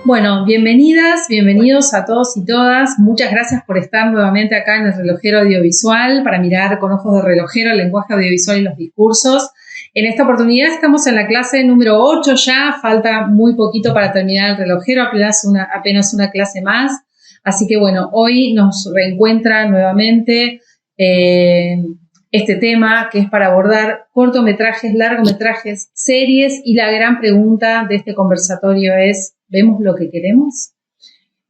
Bueno, bienvenidas, bienvenidos a todos y todas. Muchas gracias por estar nuevamente acá en el Relojero Audiovisual para mirar con ojos de relojero el lenguaje audiovisual y los discursos. En esta oportunidad estamos en la clase número 8 ya, falta muy poquito para terminar el relojero, apenas una clase más. Así que bueno, hoy nos reencuentra nuevamente este tema que es para abordar cortometrajes, largometrajes, series, y la gran pregunta de este conversatorio es: ¿vemos lo que queremos?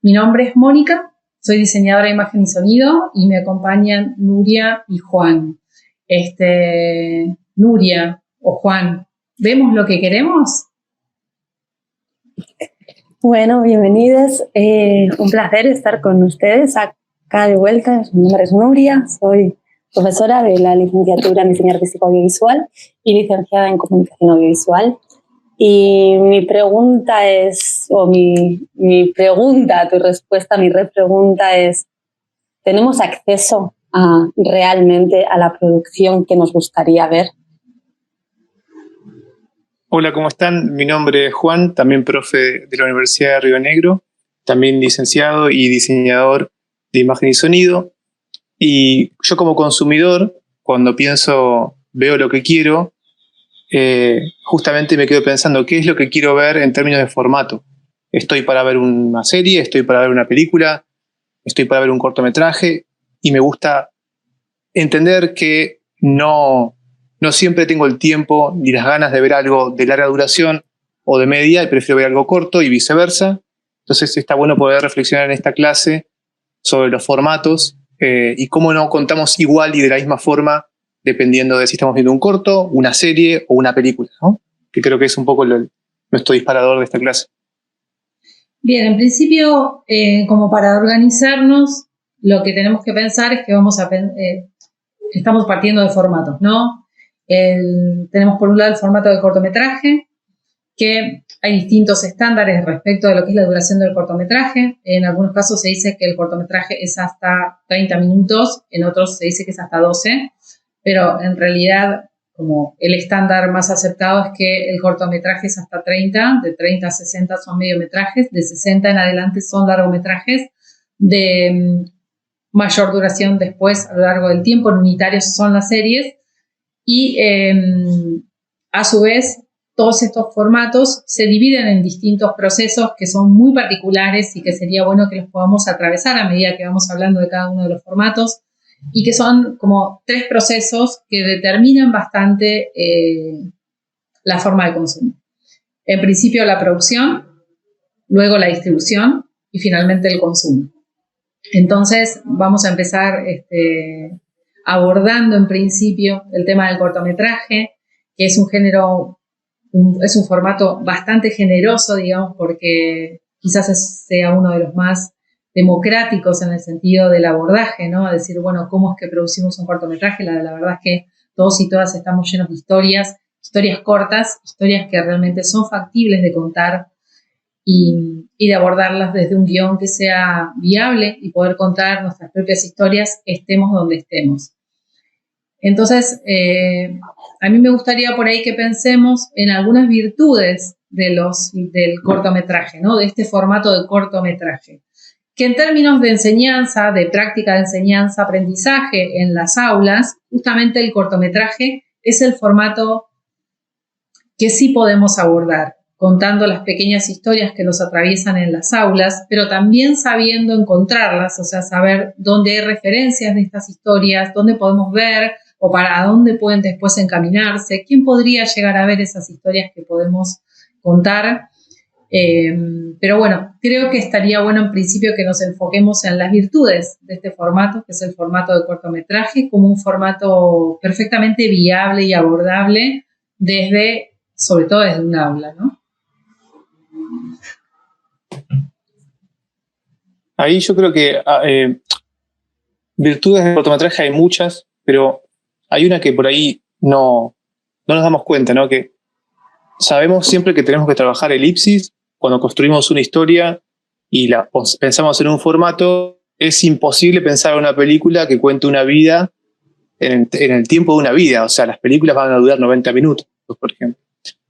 Mi nombre es Mónica, soy diseñadora de imagen y sonido y me acompañan Nuria y Juan. Nuria o Juan, ¿vemos lo que queremos? Bueno, bienvenidas. Un placer estar con ustedes acá de vuelta. Mi nombre es Nuria, soy profesora de la licenciatura en diseño artístico audiovisual y licenciada en comunicación audiovisual. Y mi pregunta es, tu respuesta, mi repregunta es: ¿tenemos acceso realmente a la producción que nos gustaría ver? Hola, ¿cómo están? Mi nombre es Juan, también profe de la Universidad de Río Negro, también licenciado y diseñador de imagen y sonido. Y yo como consumidor, cuando veo lo que quiero, justamente me quedo pensando qué es lo que quiero ver en términos de formato. Estoy para ver una serie, estoy para ver una película, estoy para ver un cortometraje, y me gusta entender que no siempre tengo el tiempo ni las ganas de ver algo de larga duración o de media, y prefiero ver algo corto y viceversa. Entonces está bueno poder reflexionar en esta clase sobre los formatos y cómo no contamos igual y de la misma forma dependiendo de si estamos viendo un corto, una serie o una película, ¿no? Que creo que es un poco nuestro disparador de esta clase. Bien, en principio, como para organizarnos, lo que tenemos que pensar es que estamos partiendo de formatos, ¿no? Tenemos por un lado el formato de cortometraje, que hay distintos estándares respecto de lo que es la duración del cortometraje. En algunos casos se dice que el cortometraje es hasta 30 minutos, en otros se dice que es hasta 12, pero en realidad como el estándar más aceptado es que el cortometraje es hasta 30, de 30 a 60 son mediometrajes, de 60 en adelante son largometrajes, de mayor duración después a lo largo del tiempo, en unitarios son las series, y a su vez todos estos formatos se dividen en distintos procesos que son muy particulares y que sería bueno que los podamos atravesar a medida que vamos hablando de cada uno de los formatos, y que son como 3 procesos que determinan bastante la forma de consumo. En principio la producción, luego la distribución y finalmente el consumo. Entonces vamos a empezar abordando en principio el tema del cortometraje, que es un género, es un formato bastante generoso, digamos, porque quizás sea uno de los más democráticos en el sentido del abordaje, ¿no? A decir, bueno, ¿cómo es que producimos un cortometraje? La verdad es que todos y todas estamos llenos de historias cortas, historias que realmente son factibles de contar y de abordarlas desde un guión que sea viable y poder contar nuestras propias historias, estemos donde estemos. Entonces, a mí me gustaría por ahí que pensemos en algunas virtudes del cortometraje, ¿no? De este formato de cortometraje, que en términos de enseñanza, de práctica de enseñanza, aprendizaje en las aulas, justamente el cortometraje es el formato que sí podemos abordar, contando las pequeñas historias que nos atraviesan en las aulas, pero también sabiendo encontrarlas, o sea, saber dónde hay referencias de estas historias, dónde podemos ver o para dónde pueden después encaminarse, quién podría llegar a ver esas historias que podemos contar. Pero bueno, creo que estaría bueno en principio que nos enfoquemos en las virtudes de este formato, que es el formato de cortometraje, como un formato perfectamente viable y abordable sobre todo desde un aula, ¿no? Ahí yo creo que virtudes del cortometraje hay muchas, pero hay una que por ahí no nos damos cuenta, ¿no? Que sabemos siempre que tenemos que trabajar elipsis. Cuando construimos una historia y pensamos en un formato, es imposible pensar en una película que cuente una vida en el tiempo de una vida. O sea, las películas van a durar 90 minutos, por ejemplo.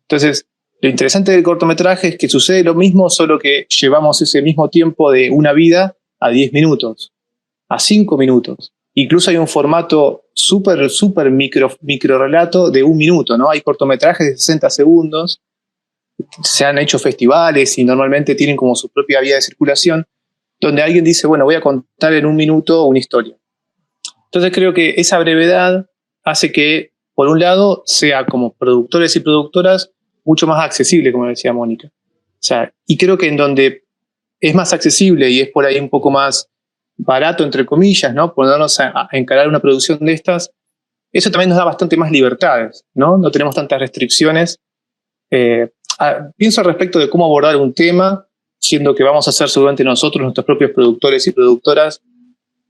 Entonces, Lo interesante del cortometraje es que sucede lo mismo, solo que llevamos ese mismo tiempo de una vida a 10 minutos, a 5 minutos. Incluso hay un formato súper micro relato de 1 minuto, ¿no? Hay cortometrajes de 60 segundos, se han hecho festivales y normalmente tienen como su propia vía de circulación, donde alguien dice, bueno, voy a contar en 1 minuto una historia. Entonces creo que esa brevedad hace que, por un lado, sea como productores y productoras mucho más accesible, como decía Mónica. O sea, y creo que en donde es más accesible y es por ahí un poco más barato, entre comillas, ¿no? Ponernos a encarar una producción de estas, eso también nos da bastante más libertades, ¿no? No tenemos tantas restricciones. Pienso al respecto de cómo abordar un tema, siendo que vamos a ser seguramente nosotros, nuestros propios productores y productoras,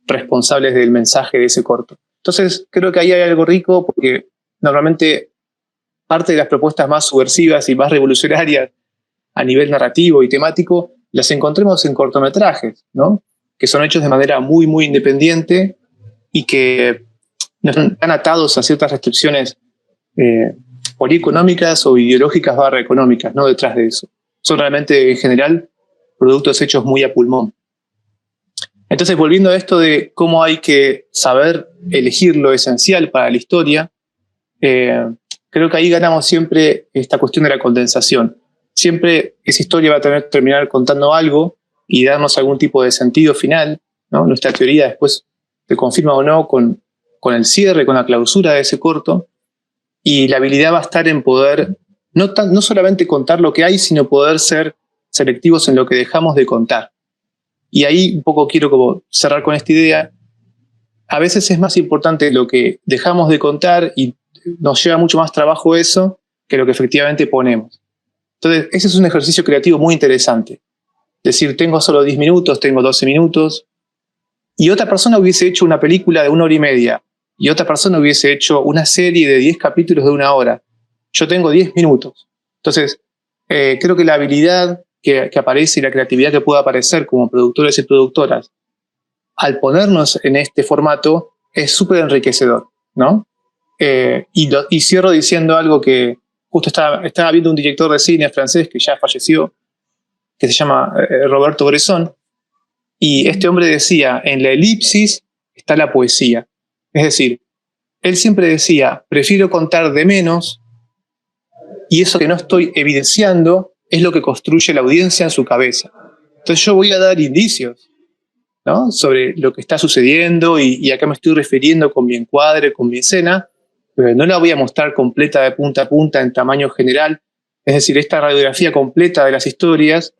responsables del mensaje de ese corto. Entonces, creo que ahí hay algo rico, porque normalmente parte de las propuestas más subversivas y más revolucionarias a nivel narrativo y temático las encontremos en cortometrajes, ¿no? Que son hechos de manera muy, muy independiente y que no están atados a ciertas restricciones polieconómicas o ideológicas económicas, ¿no? Detrás de eso. Son realmente, en general, productos hechos muy a pulmón. Entonces, volviendo a esto de cómo hay que saber elegir lo esencial para la historia, creo que ahí ganamos siempre esta cuestión de la condensación. Siempre esa historia va a terminar contando algo y darnos algún tipo de sentido final, ¿no? Nuestra teoría después se confirma o no con el cierre, con la clausura de ese corto, y la habilidad va a estar en poder no solamente contar lo que hay, sino poder ser selectivos en lo que dejamos de contar. Y ahí un poco quiero como cerrar con esta idea. A veces es más importante lo que dejamos de contar y nos lleva mucho más trabajo eso que lo que efectivamente ponemos. Entonces, ese es un ejercicio creativo muy interesante. Es decir, tengo solo 10 minutos, tengo 12 minutos, y otra persona hubiese hecho una película de 1 hora y media, y otra persona hubiese hecho una serie de 10 capítulos de 1 hora. Yo tengo 10 minutos. Entonces, creo que la habilidad que aparece y la creatividad que puede aparecer como productores y productoras al ponernos en este formato es súper enriquecedor, ¿no? Y cierro diciendo algo que justo estaba viendo un director de cine francés que ya falleció, que se llama Roberto Bresson, y este hombre decía, en la elipsis está la poesía. Es decir, él siempre decía, prefiero contar de menos, y eso que no estoy evidenciando es lo que construye la audiencia en su cabeza. Entonces yo voy a dar indicios, ¿no? Sobre lo que está sucediendo y a qué me estoy refiriendo con mi encuadre, con mi escena, pero no la voy a mostrar completa de punta a punta en tamaño general. Es decir, esta radiografía completa de las historias,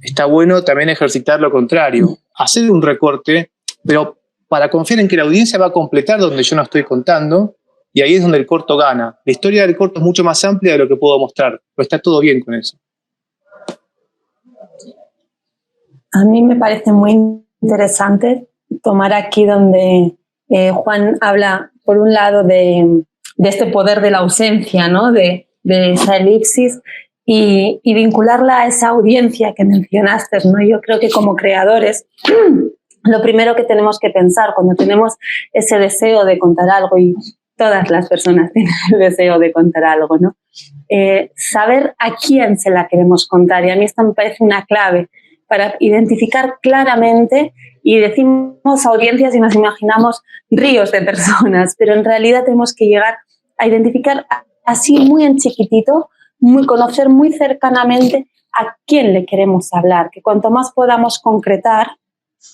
está bueno también ejercitar lo contrario, hacer un recorte, pero para confiar en que la audiencia va a completar donde yo no estoy contando, y ahí es donde el corto gana. La historia del corto es mucho más amplia de lo que puedo mostrar, pero está todo bien con eso. A mí me parece muy interesante tomar aquí donde Juan habla, por un lado, de este poder de la ausencia, ¿no? de esa elipsis, y vincularla a esa audiencia que mencionaste, ¿no? Yo creo que como creadores, lo primero que tenemos que pensar cuando tenemos ese deseo de contar algo, y todas las personas tienen el deseo de contar algo, ¿no? Saber a quién se la queremos contar, y a mí esto me parece una clave para identificar claramente, y decimos audiencias y nos imaginamos ríos de personas, pero en realidad tenemos que llegar a identificar así muy en chiquitito, conocer muy cercanamente a quién le queremos hablar, que cuanto más podamos concretar,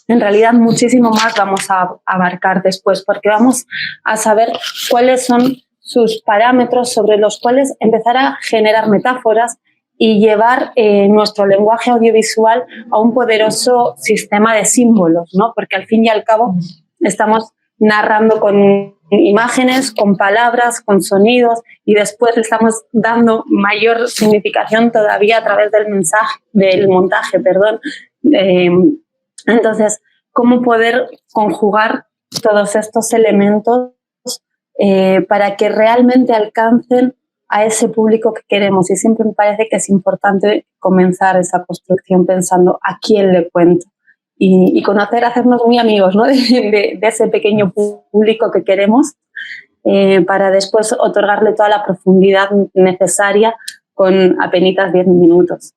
en realidad muchísimo más vamos a abarcar después, porque vamos a saber cuáles son sus parámetros sobre los cuales empezar a generar metáforas y llevar nuestro lenguaje audiovisual a un poderoso sistema de símbolos, ¿no? Porque al fin y al cabo estamos narrando con imágenes, con palabras, con sonidos, y después le estamos dando mayor significación todavía a través del montaje. Entonces, ¿cómo poder conjugar todos estos elementos para que realmente alcancen a ese público que queremos? Y siempre me parece que es importante comenzar esa construcción pensando a quién le cuento y conocer, hacernos muy amigos, ¿no? de ese pequeño público que queremos, para después otorgarle toda la profundidad necesaria con apenas 10 minutos.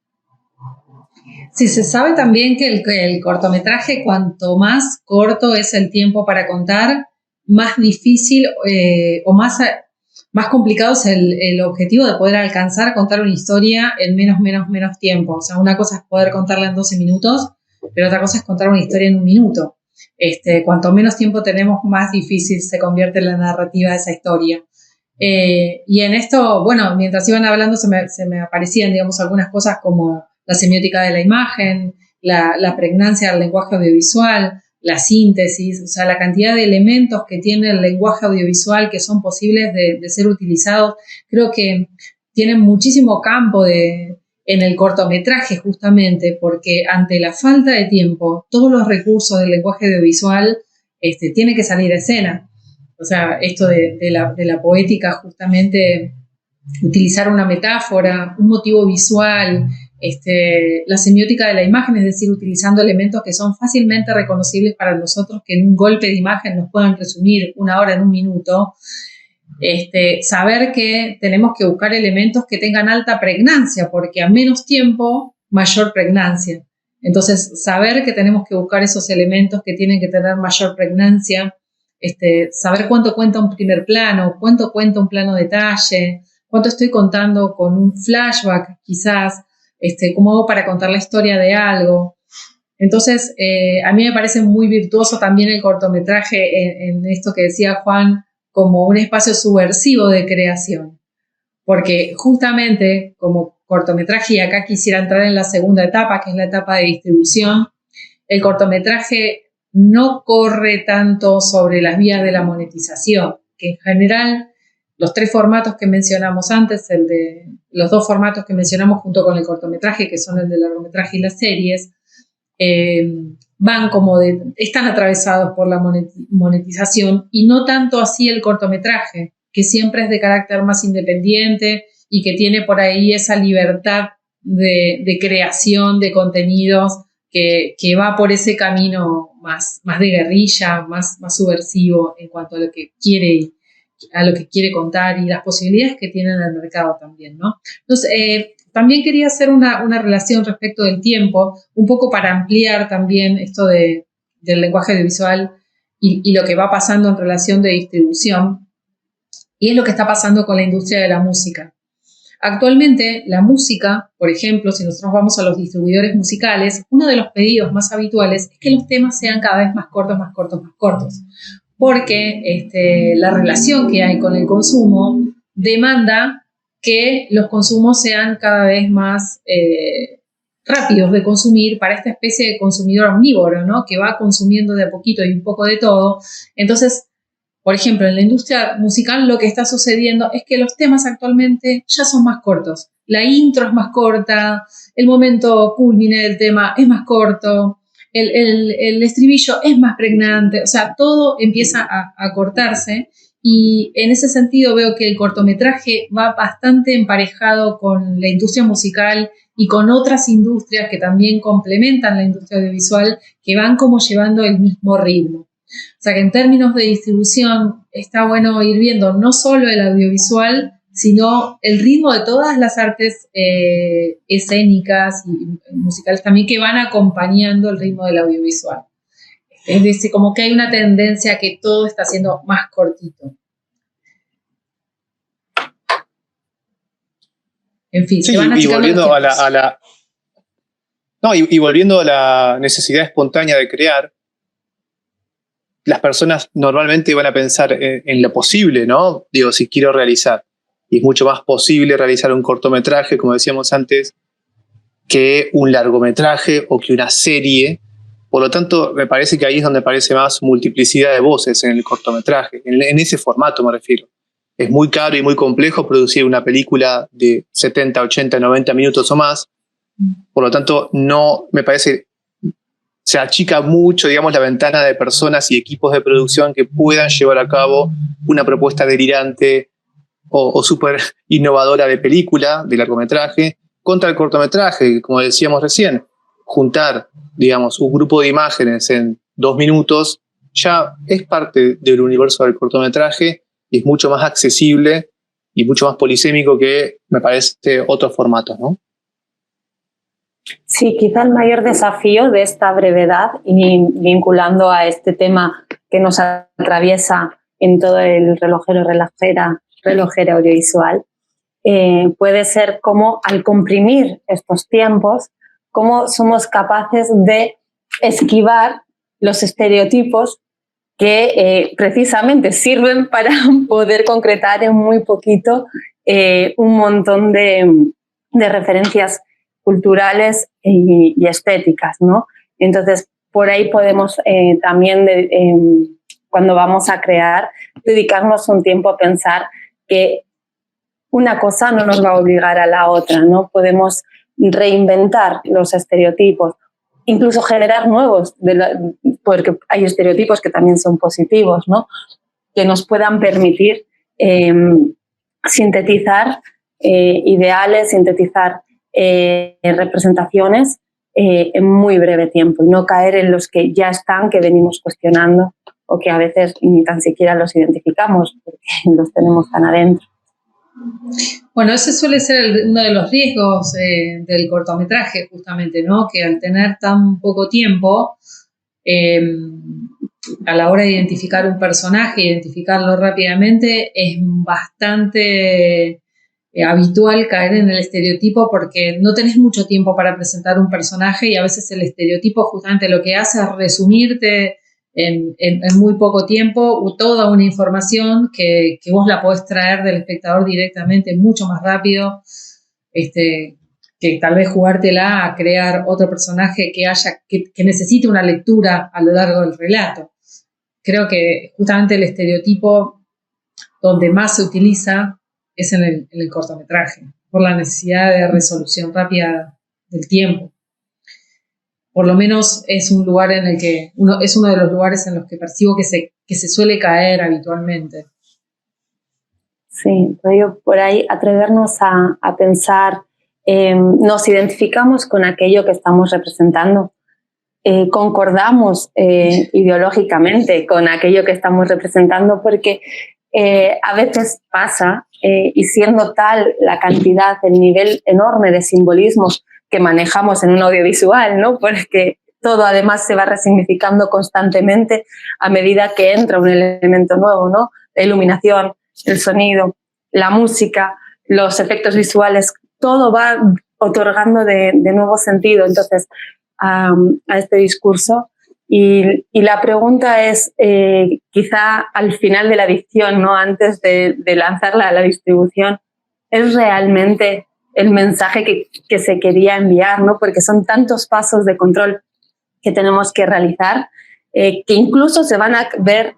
Sí, se sabe también que el cortometraje, cuanto más corto es el tiempo para contar, más difícil o más complicado es el objetivo de poder alcanzar contar una historia en menos tiempo. O sea, una cosa es poder contarla en 12 minutos, pero otra cosa es contar una historia en 1 minuto. Cuanto menos tiempo tenemos, más difícil se convierte la narrativa de esa historia. Y en esto, bueno, mientras iban hablando se me aparecían, digamos, algunas cosas como la semiótica de la imagen, la pregnancia del lenguaje audiovisual, la síntesis, o sea, la cantidad de elementos que tiene el lenguaje audiovisual que son posibles de ser utilizados. Creo que tienen muchísimo campo en el cortometraje, justamente, porque ante la falta de tiempo, todos los recursos del lenguaje audiovisual tienen que salir a escena. O sea, esto de la poética, justamente, utilizar una metáfora, un motivo visual, la semiótica de la imagen, es decir, utilizando elementos que son fácilmente reconocibles para nosotros, que en un golpe de imagen nos puedan resumir 1 hora en 1 minuto. Saber que tenemos que buscar elementos que tengan alta pregnancia, porque a menos tiempo, mayor pregnancia. Entonces, saber que tenemos que buscar esos elementos que tienen que tener mayor pregnancia, saber cuánto cuenta un primer plano, cuánto cuenta un plano detalle, cuánto estoy contando con un flashback, quizás, cómo hago para contar la historia de algo. Entonces, a mí me parece muy virtuoso también el cortometraje en esto que decía Juan, como un espacio subversivo de creación. Porque justamente como cortometraje, y acá quisiera entrar en la segunda etapa, que es la etapa de distribución, el cortometraje no corre tanto sobre las vías de la monetización, que en general los 3 formatos que mencionamos antes, los 2 formatos que mencionamos junto con el cortometraje, que son el del largometraje y las series, están atravesados por la monetización, y no tanto así el cortometraje, que siempre es de carácter más independiente y que tiene por ahí esa libertad de creación de contenidos que va por ese camino más de guerrilla, más subversivo en cuanto a lo que quiere contar y las posibilidades que tiene en el mercado también, ¿no? Entonces, también quería hacer una relación respecto del tiempo, un poco para ampliar también esto del lenguaje audiovisual y lo que va pasando en relación de distribución, y es lo que está pasando con la industria de la música. Actualmente, la música, por ejemplo, si nosotros vamos a los distribuidores musicales, uno de los pedidos más habituales es que los temas sean cada vez más cortos, porque la relación que hay con el consumo demanda que los consumos sean cada vez más rápidos de consumir para esta especie de consumidor omnívoro, ¿no? Que va consumiendo de a poquito y un poco de todo. Entonces, por ejemplo, en la industria musical lo que está sucediendo es que los temas actualmente ya son más cortos. La intro es más corta, el momento culmine del tema es más corto, el estribillo es más pregnante, o sea, todo empieza a cortarse, y en ese sentido veo que el cortometraje va bastante emparejado con la industria musical y con otras industrias que también complementan la industria audiovisual, que van como llevando el mismo ritmo. O sea que en términos de distribución está bueno ir viendo no solo el audiovisual, sino el ritmo de todas las artes escénicas y musicales también, que van acompañando el ritmo del audiovisual. Es decir, como que hay una tendencia a que todo está siendo más cortito. En fin, sí, se van achicando los tiempos. Y volviendo a la necesidad espontánea de crear, las personas normalmente van a pensar en lo posible, ¿no? Digo, si quiero realizar. Y es mucho más posible realizar un cortometraje, como decíamos antes, que un largometraje o que una serie. Por lo tanto, me parece que ahí es donde aparece más multiplicidad de voces en el cortometraje. En ese formato me refiero. Es muy caro y muy complejo producir una película de 70, 80, 90 minutos o más. Por lo tanto, no me parece... Se achica mucho, digamos, la ventana de personas y equipos de producción que puedan llevar a cabo una propuesta delirante o súper innovadora de película, de largometraje, contra el cortometraje, como decíamos recién. Juntar, digamos, un grupo de imágenes en 2 minutos ya es parte del universo del cortometraje y es mucho más accesible y mucho más polisémico que, me parece, otros formatos, ¿no? Sí, quizá el mayor desafío de esta brevedad, y vinculando a este tema que nos atraviesa en todo el relojero audiovisual, puede ser cómo, al comprimir estos tiempos, cómo somos capaces de esquivar los estereotipos que precisamente sirven para poder concretar en muy poquito un montón de referencias culturales y estéticas, ¿no? Entonces, por ahí podemos también, cuando vamos a crear, dedicarnos un tiempo a pensar que una cosa no nos va a obligar a la otra, ¿no? Podemos reinventar los estereotipos, incluso generar nuevos, porque hay estereotipos que también son positivos, ¿no? Que nos puedan permitir sintetizar ideales, sintetizar representaciones en muy breve tiempo, y no caer en los que ya están, que venimos cuestionando o que a veces ni tan siquiera los identificamos porque los tenemos tan adentro. Bueno, ese suele ser uno de los riesgos del cortometraje, justamente, ¿no? Que al tener tan poco tiempo, a la hora de identificar un personaje, identificarlo rápidamente, es bastante habitual caer en el estereotipo, porque no tenés mucho tiempo para presentar un personaje, y a veces el estereotipo justamente lo que hace es resumirte en muy poco tiempo toda una información que vos la podés traer del espectador directamente mucho más rápido, que tal vez jugártela a crear otro personaje que necesite una lectura a lo largo del relato. Creo que justamente el estereotipo donde más se utiliza es en el cortometraje, por la necesidad de resolución rápida del tiempo. Por lo menos es un lugar en el que es uno de los lugares en los que percibo que se suele caer habitualmente. Sí, por ahí atrevernos a pensar, nos identificamos con aquello que estamos representando, concordamos ideológicamente con aquello que estamos representando, porque a veces pasa, y siendo tal la cantidad, el nivel enorme de simbolismos que manejamos en un audiovisual, ¿no? Porque todo además se va resignificando constantemente a medida que entra un elemento nuevo, ¿no? La iluminación, el sonido, la música, los efectos visuales, todo va otorgando de nuevo sentido, entonces, a este discurso. Y la pregunta es, quizá al final de la edición, ¿no? Antes de lanzarla a la distribución, ¿es realmente el mensaje que se quería enviar, ¿no? Porque son tantos pasos de control que tenemos que realizar, que incluso se van a ver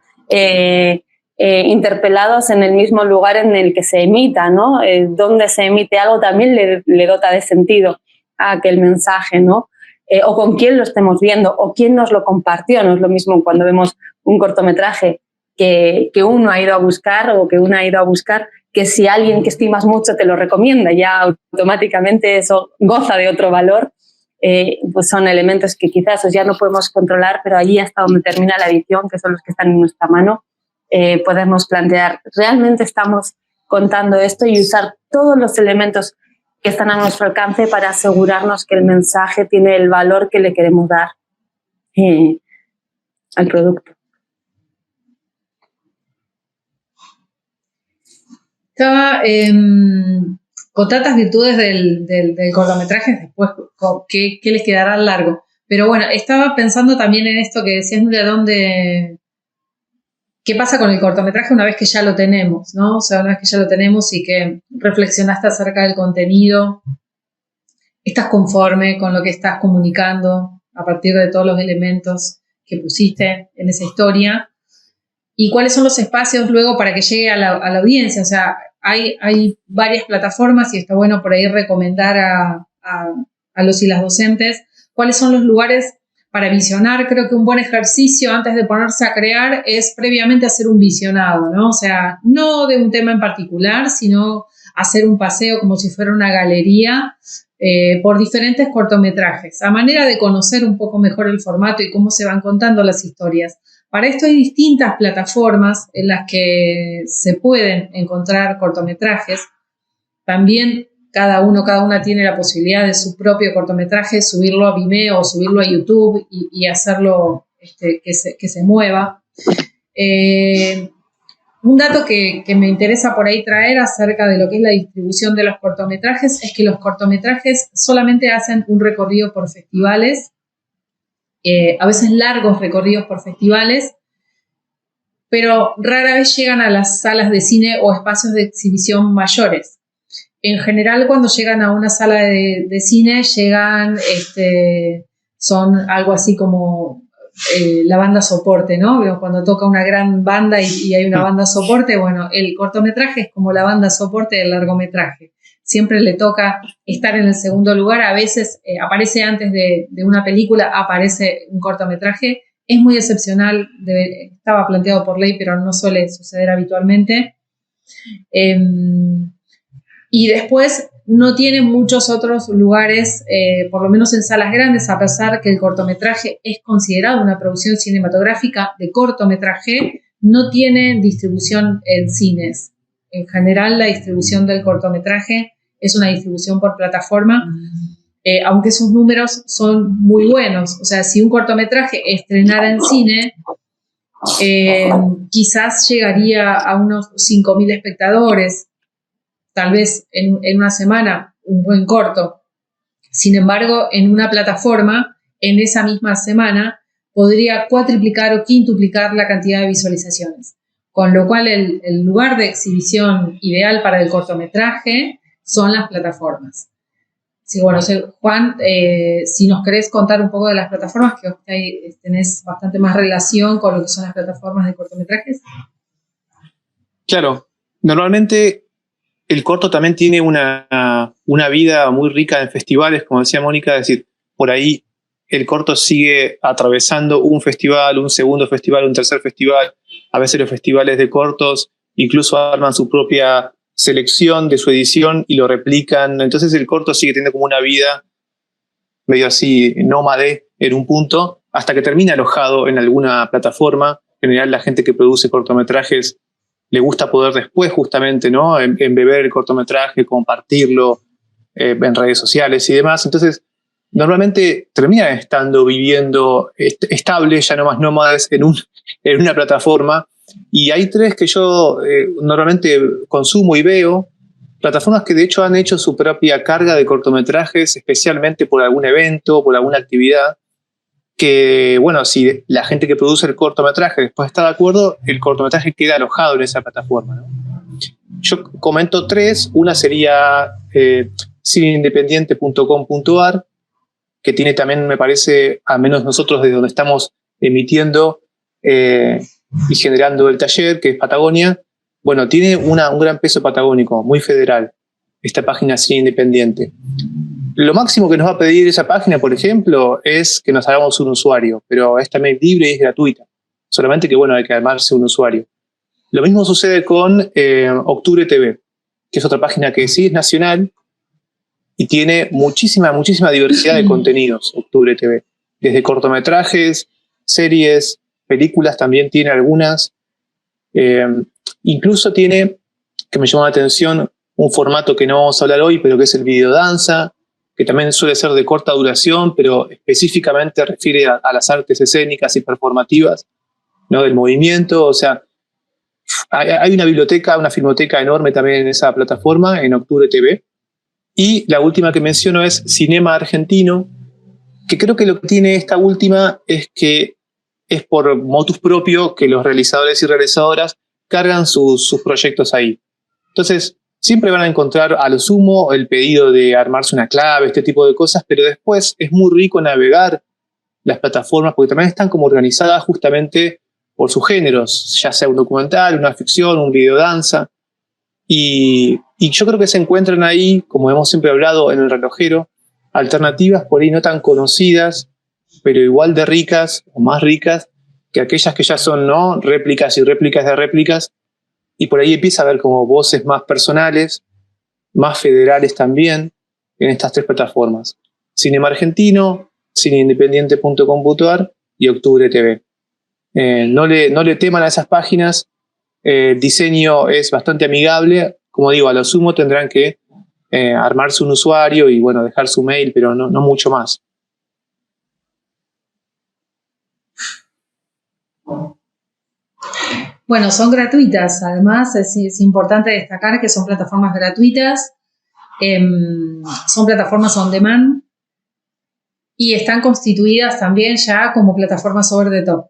interpelados en el mismo lugar en el que se emita, ¿no? Donde se emite algo también le dota de sentido a aquel mensaje, ¿no? O con quién lo estemos viendo, o quién nos lo compartió. No es lo mismo cuando vemos un cortometraje que uno ha ido a buscar, o que una ha ido a buscar, que si alguien que estimas mucho te lo recomienda, ya automáticamente eso goza de otro valor. Pues son elementos que quizás ya no podemos controlar, pero allí, hasta donde termina la edición, que son los que están en nuestra mano, podemos plantear, ¿realmente estamos contando esto? Y usar todos los elementos que están a nuestro alcance para asegurarnos que el mensaje tiene el valor que le queremos dar al producto. Estaba con tantas virtudes del cortometraje, después ¿qué les quedará largo? Pero bueno, estaba pensando también en esto que decías, Nuria, ¿qué pasa con el cortometraje una vez que ya lo tenemos, ¿no? O sea, una vez que ya lo tenemos y que reflexionaste acerca del contenido, ¿estás conforme con lo que estás comunicando a partir de todos los elementos que pusiste en esa historia? ¿Y cuáles son los espacios luego para que llegue a la audiencia? O sea, hay varias plataformas, y está bueno por ahí recomendar a los y las docentes cuáles son los lugares para visionar. Creo que un buen ejercicio antes de ponerse a crear es previamente hacer un visionado, ¿no? O sea, no de un tema en particular, sino hacer un paseo como si fuera una galería por diferentes cortometrajes, a manera de conocer un poco mejor el formato y cómo se van contando las historias, Para esto hay distintas plataformas en las que se pueden encontrar cortometrajes. También cada una tiene la posibilidad de su propio cortometraje, subirlo a Vimeo o subirlo a YouTube y hacerlo que se mueva. Un dato que me interesa por ahí traer acerca de lo que es la distribución de los cortometrajes es que los cortometrajes solamente hacen un recorrido por festivales, a veces largos recorridos por festivales, pero rara vez llegan a las salas de cine o espacios de exhibición mayores. En general, cuando llegan a una sala de cine, son algo así como la banda soporte, ¿no? Cuando toca una gran banda y hay una banda soporte, bueno, el cortometraje es como la banda soporte del largometraje. Siempre le toca estar en el segundo lugar, a veces aparece antes de una película, aparece un cortometraje. Es muy excepcional, estaba planteado por ley, pero no suele suceder habitualmente. Y después no tiene muchos otros lugares, por lo menos en salas grandes, a pesar que el cortometraje es considerado una producción cinematográfica de cortometraje, no tiene distribución en cines. En general, la distribución del cortometraje es una distribución por plataforma, aunque sus números son muy buenos. O sea, si un cortometraje estrenara en cine, quizás llegaría a unos 5.000 espectadores, tal vez en una semana, un buen corto. Sin embargo, en una plataforma, en esa misma semana, podría cuatriplicar o quintuplicar la cantidad de visualizaciones. Con lo cual, el lugar de exhibición ideal para el cortometraje son las plataformas. Sí, bueno, Juan, si nos querés contar un poco de las plataformas, que tenés bastante más relación con lo que son las plataformas de cortometrajes. Claro, normalmente el corto también tiene una vida muy rica en festivales, como decía Mónica, es decir, por ahí el corto sigue atravesando un festival, un segundo festival, un tercer festival. A veces los festivales de cortos incluso arman su propia selección de su edición y lo replican. Entonces el corto sigue teniendo como una vida medio así nómade en un punto, hasta que termina alojado en alguna plataforma. En general la gente que produce cortometrajes le gusta poder después justamente, ¿no?, embeber el cortometraje, compartirlo en redes sociales y demás. Entonces normalmente terminan viviendo estable, ya no más nómades, en una plataforma. Y hay tres que yo normalmente consumo y veo, plataformas que de hecho han hecho su propia carga de cortometrajes, especialmente por algún evento, por alguna actividad, que, bueno, si la gente que produce el cortometraje después está de acuerdo, el cortometraje queda alojado en esa plataforma, ¿no? Yo comento tres. Una sería cineindependiente.com.ar, que tiene también, me parece, al menos nosotros desde donde estamos emitiendo y generando el taller, que es Patagonia, bueno, tiene un gran peso patagónico, muy federal, esta página Cine Independiente. Lo máximo que nos va a pedir esa página, por ejemplo, es que nos hagamos un usuario, pero es también libre y es gratuita. Solamente que, bueno, hay que armarse un usuario. Lo mismo sucede con Octubre TV, que es otra página que sí es nacional y tiene muchísima diversidad de contenidos, Octubre TV. Desde cortometrajes, series, películas también tiene algunas. Incluso tiene, que me llamó la atención, un formato que no vamos a hablar hoy, pero que es el videodanza, que también suele ser de corta duración, pero específicamente refiere a las artes escénicas y performativas, ¿no?, del movimiento. O sea, hay una biblioteca, una filmoteca enorme también en esa plataforma, en Octubre TV. Y la última que menciono es Cinema Argentino, que creo que lo que tiene esta última es que es por motus propio que los realizadores y realizadoras cargan sus proyectos ahí. Entonces, siempre van a encontrar a lo sumo el pedido de armarse una clave, este tipo de cosas, pero después es muy rico navegar las plataformas porque también están como organizadas justamente por sus géneros, ya sea un documental, una ficción, un videodanza. Y yo creo que se encuentran ahí, como hemos siempre hablado en El Relojero, alternativas por ahí no tan conocidas, pero igual de ricas o más ricas que aquellas que ya son, ¿no?, réplicas y réplicas de réplicas. Y por ahí empieza a haber como voces más personales, más federales también, en estas tres plataformas: Cinema Argentino, cineindependiente.com.ar y Octubre TV. No le teman a esas páginas. El diseño es bastante amigable. Como digo, a lo sumo tendrán que armarse un usuario y bueno, dejar su mail, pero no mucho más. Bueno, son gratuitas. Además, es importante destacar que son plataformas gratuitas, son plataformas on demand y están constituidas también ya como plataformas over the top.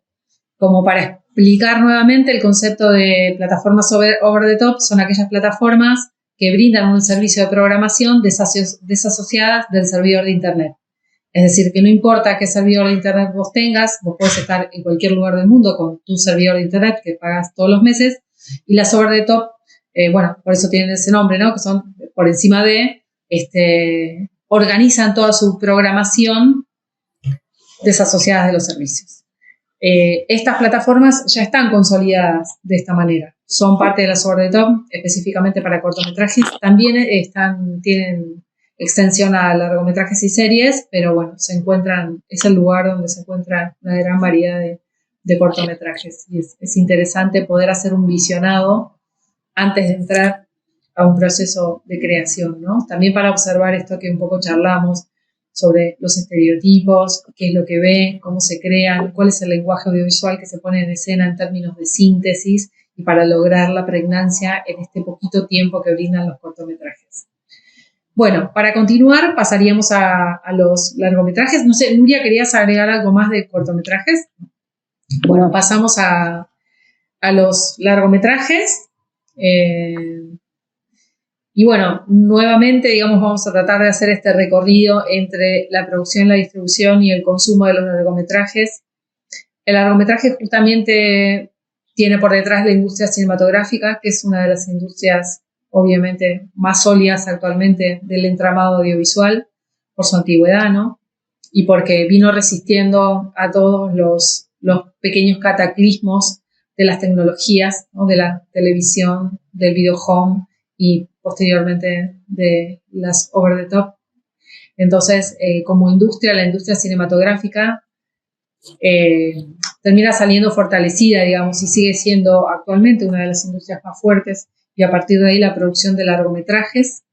Como para explicar nuevamente el concepto de plataformas over the top, son aquellas plataformas que brindan un servicio de programación desasociadas del servidor de Internet. Es decir, que no importa qué servidor de Internet vos tengas, vos podés estar en cualquier lugar del mundo con tu servidor de Internet que pagas todos los meses, y las over the top, bueno, por eso tienen ese nombre, ¿no? Que son por encima de, organizan toda su programación desasociadas de los servicios. Estas plataformas ya están consolidadas de esta manera. Son parte de las over the top, específicamente para cortometrajes. También tienen extensión a largometrajes y series, pero bueno, es el lugar donde se encuentra una gran variedad de cortometrajes. Y es interesante poder hacer un visionado antes de entrar a un proceso de creación, ¿no? También para observar esto que un poco charlamos sobre los estereotipos, qué es lo que ven, cómo se crean, cuál es el lenguaje audiovisual que se pone en escena en términos de síntesis y para lograr la pregnancia en este poquito tiempo que brindan los cortometrajes. Bueno, para continuar pasaríamos a los largometrajes. No sé, Nuria, ¿querías agregar algo más de cortometrajes? Bueno, pasamos a los largometrajes. Y bueno, nuevamente, digamos, vamos a tratar de hacer este recorrido entre la producción, la distribución y el consumo de los largometrajes. El largometraje justamente tiene por detrás la industria cinematográfica, que es una de las industrias obviamente más sólidas actualmente del entramado audiovisual por su antigüedad, ¿no? Y porque vino resistiendo a todos los pequeños cataclismos de las tecnologías, ¿no? De la televisión, del video home y posteriormente de las over the top. Entonces, como industria, la industria cinematográfica termina saliendo fortalecida, digamos, y sigue siendo actualmente una de las industrias más fuertes, y a partir de ahí la producción de largometrajes.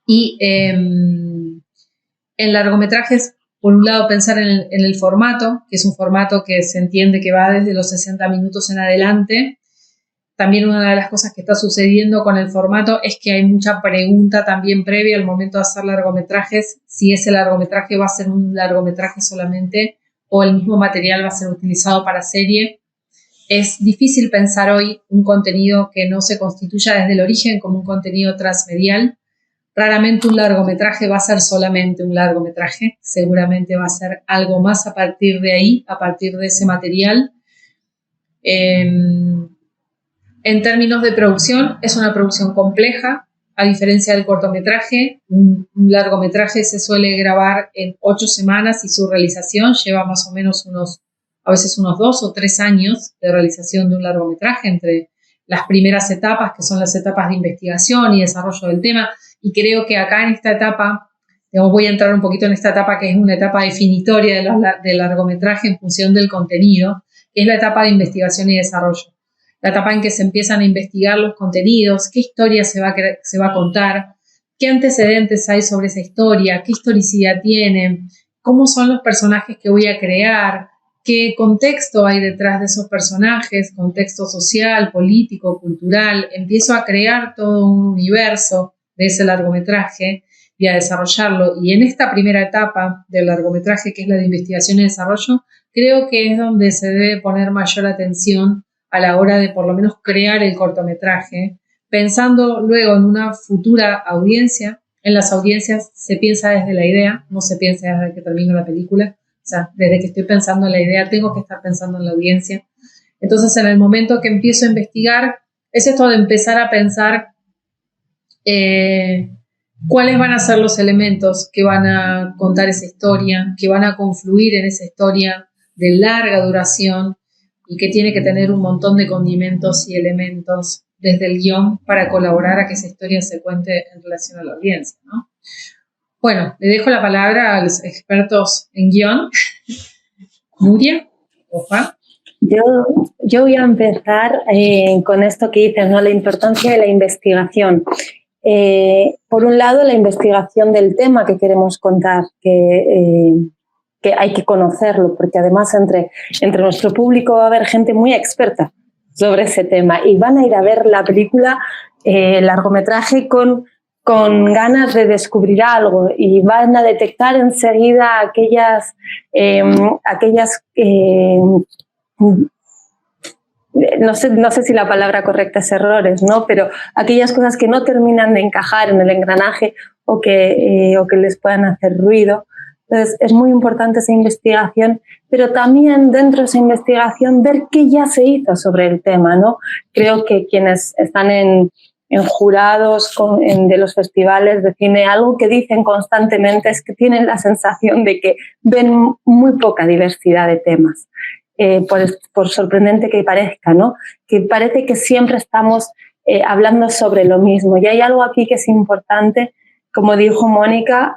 Y en largometrajes, por un lado, pensar en el formato, que es un formato que se entiende que va desde los 60 minutos en adelante. También una de las cosas que está sucediendo con el formato es que hay mucha pregunta también previa al momento de hacer largometrajes, si ese largometraje va a ser un largometraje solamente o el mismo material va a ser utilizado para serie. Es difícil pensar hoy un contenido que no se constituya desde el origen como un contenido transmedial. Raramente un largometraje va a ser solamente un largometraje, seguramente va a ser algo más a partir de ahí, a partir de ese material. En términos de producción, es una producción compleja, a diferencia del cortometraje. Un largometraje se suele grabar en 8 semanas y su realización lleva más o menos a veces unos 2 o 3 años de realización de un largometraje, entre las primeras etapas, que son las etapas de investigación y desarrollo del tema. Y creo que acá en esta etapa, digamos, voy a entrar un poquito en esta etapa que es una etapa definitoria del largometraje en función del contenido, que es la etapa de investigación y desarrollo. La etapa en que se empiezan a investigar los contenidos, qué historia se va a contar, qué antecedentes hay sobre esa historia, qué historicidad tiene, cómo son los personajes que voy a crear, qué contexto hay detrás de esos personajes, contexto social, político, cultural. Empiezo a crear todo un universo de ese largometraje y a desarrollarlo. Y en esta primera etapa del largometraje, que es la de investigación y desarrollo, creo que es donde se debe poner mayor atención a la hora de por lo menos crear el cortometraje, pensando luego en una futura audiencia. En las audiencias se piensa desde la idea, no se piensa desde que termina la película. O sea, desde que estoy pensando en la idea, tengo que estar pensando en la audiencia. Entonces, en el momento que empiezo a investigar, es esto de empezar a pensar cuáles van a ser los elementos que van a contar esa historia, que van a confluir en esa historia de larga duración y que tiene que tener un montón de condimentos y elementos desde el guión para colaborar a que esa historia se cuente en relación a la audiencia, ¿no? Bueno, le dejo la palabra a los expertos en guión. Nuria o Juan. Yo voy a empezar con esto que dices, ¿no? La importancia de la investigación. Por un lado, la investigación del tema que queremos contar, que hay que conocerlo, porque además entre nuestro público va a haber gente muy experta sobre ese tema y van a ir a ver la película, el largometraje, con ganas de descubrir algo y van a detectar enseguida aquellas no sé si la palabra correcta es errores, ¿no? Pero aquellas cosas que no terminan de encajar en el engranaje o que les puedan hacer ruido. Entonces, es muy importante esa investigación, pero también dentro de esa investigación ver qué ya se hizo sobre el tema, ¿no? Creo que quienes están en jurados de los festivales de cine, algo que dicen constantemente es que tienen la sensación de que ven muy poca diversidad de temas. Por sorprendente que parezca, ¿no? Que parece que siempre estamos hablando sobre lo mismo. Y hay algo aquí que es importante, como dijo Mónica,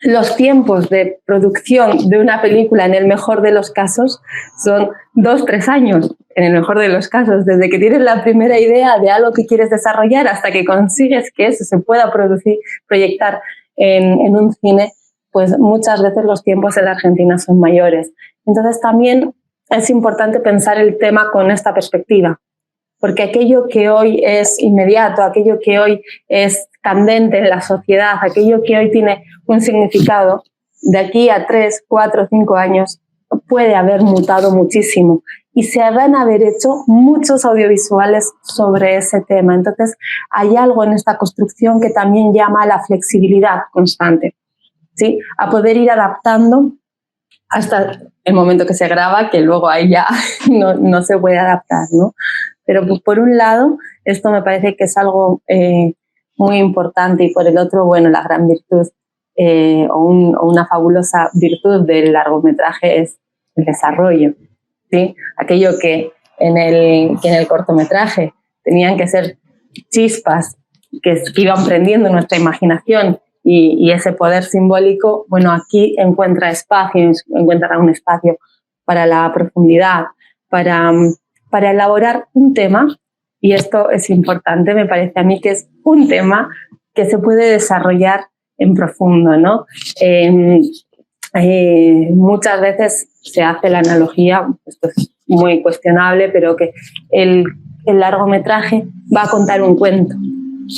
los tiempos de producción de una película, en el mejor de los casos, son 2-3 años, en el mejor de los casos, desde que tienes la primera idea de algo que quieres desarrollar hasta que consigues que eso se pueda proyectar en un cine, pues muchas veces los tiempos en la Argentina son mayores. Entonces también es importante pensar el tema con esta perspectiva, porque aquello que hoy es inmediato, aquello que hoy es candente en la sociedad, aquello que hoy tiene un significado, de aquí a 3, 4, 5 años puede haber mutado muchísimo y se van a haber hecho muchos audiovisuales sobre ese tema. Entonces hay algo en esta construcción que también llama a la flexibilidad constante, ¿sí? A poder ir adaptando hasta el momento que se graba, que luego ahí ya no se puede adaptar, ¿no? Pero por un lado, esto me parece que es algo muy importante y por el otro, bueno, la gran virtud o una fabulosa virtud del largometraje es el desarrollo, ¿sí? Aquello que en el cortometraje tenían que ser chispas que iban prendiendo nuestra imaginación y ese poder simbólico, bueno, aquí encuentra un espacio para la profundidad, para elaborar un tema, y esto es importante, me parece a mí que es un tema que se puede desarrollar en profundo, ¿no? Muchas veces se hace la analogía, esto es muy cuestionable, pero que el largometraje va a contar un cuento,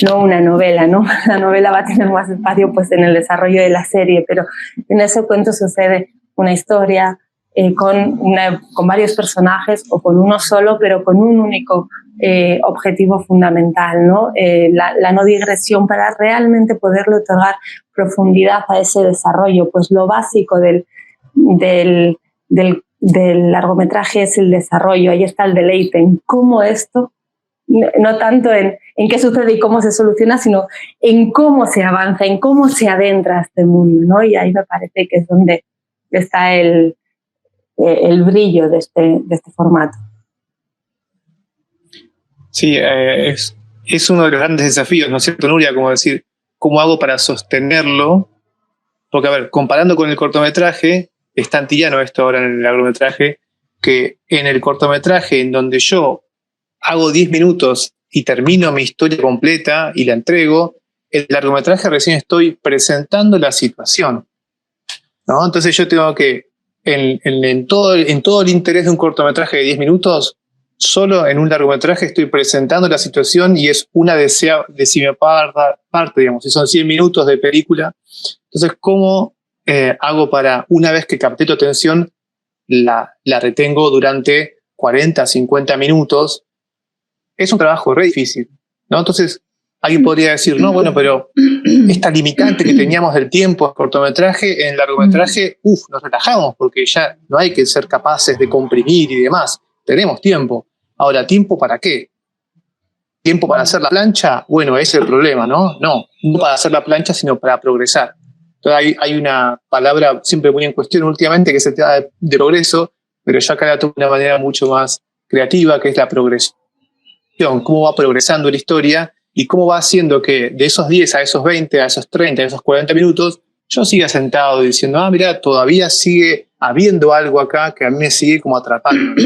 no una novela, ¿no? La novela va a tener más espacio pues, en el desarrollo de la serie, pero en ese cuento sucede una historia con varios personajes o con uno solo, pero con un único objetivo fundamental, ¿no? La no digresión para realmente poderle otorgar profundidad a ese desarrollo. Pues lo básico del largometraje es el desarrollo, ahí está el deleite, en cómo esto, no tanto en qué sucede y cómo se soluciona, sino en cómo se avanza, en cómo se adentra a este mundo, ¿no? Y ahí me parece que es donde está el brillo de este formato. Sí, es uno de los grandes desafíos, ¿no es cierto, Nuria? Como decir, ¿cómo hago para sostenerlo? Porque, a ver, comparando con el cortometraje, es tan tillano esto ahora en el largometraje, que en el cortometraje, en donde yo hago 10 minutos y termino mi historia completa y la entrego, el largometraje recién estoy presentando la situación, ¿no? Entonces yo tengo que, en todo el interés de un cortometraje de 10 minutos, solo en un largometraje estoy presentando la situación y es una décima parte, digamos, si son 100 minutos de película. Entonces, ¿cómo hago para, una vez que capté tu atención, la retengo durante 40, 50 minutos? Es un trabajo re difícil, ¿no? Entonces, alguien podría decir, no, bueno, pero esta limitante que teníamos del tiempo en cortometraje, en largometraje, nos relajamos porque ya no hay que ser capaces de comprimir y demás. Tenemos tiempo. Ahora, ¿tiempo para qué? ¿Tiempo para hacer la plancha? Bueno, ese es el problema, ¿no? No para hacer la plancha, sino para progresar. Entonces hay una palabra siempre muy en cuestión últimamente que se trata de progreso, pero yo acá la tomo de una manera mucho más creativa, que es la progresión. Cómo va progresando la historia y cómo va haciendo que de esos 10 a esos 20, a esos 30, a esos 40 minutos, yo siga sentado diciendo, mira, todavía sigue habiendo algo acá que a mí me sigue como atrapando.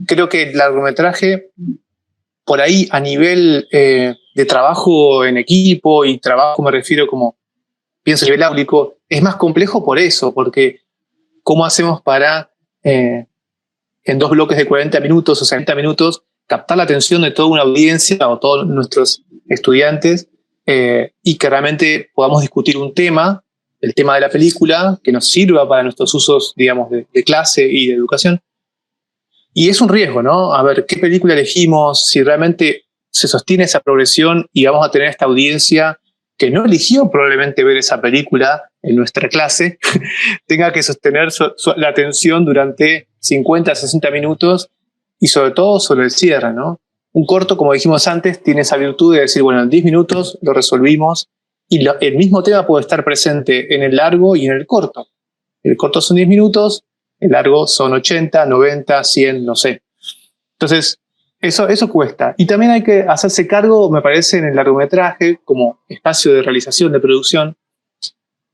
Creo que el largometraje, por ahí a nivel de trabajo en equipo, y trabajo me refiero como, pienso a nivel público, es más complejo por eso, porque ¿cómo hacemos para en 2 bloques de 40 minutos o 60 minutos captar la atención de toda una audiencia o todos nuestros estudiantes y que realmente podamos discutir un tema, el tema de la película, que nos sirva para nuestros usos, digamos, de clase y de educación? Y es un riesgo, ¿no? A ver, ¿qué película elegimos? Si realmente se sostiene esa progresión y vamos a tener esta audiencia que no eligió probablemente ver esa película en nuestra clase, tenga que sostener la atención durante 50, 60 minutos y sobre todo sobre el cierre, ¿no? Un corto, como dijimos antes, tiene esa virtud de decir, bueno, en 10 minutos lo resolvimos y el mismo tema puede estar presente en el largo y en el corto. El corto son 10 minutos, el largo son 80, 90, 100, no sé. Entonces, eso cuesta. Y también hay que hacerse cargo, me parece, en el largometraje, como espacio de realización, de producción,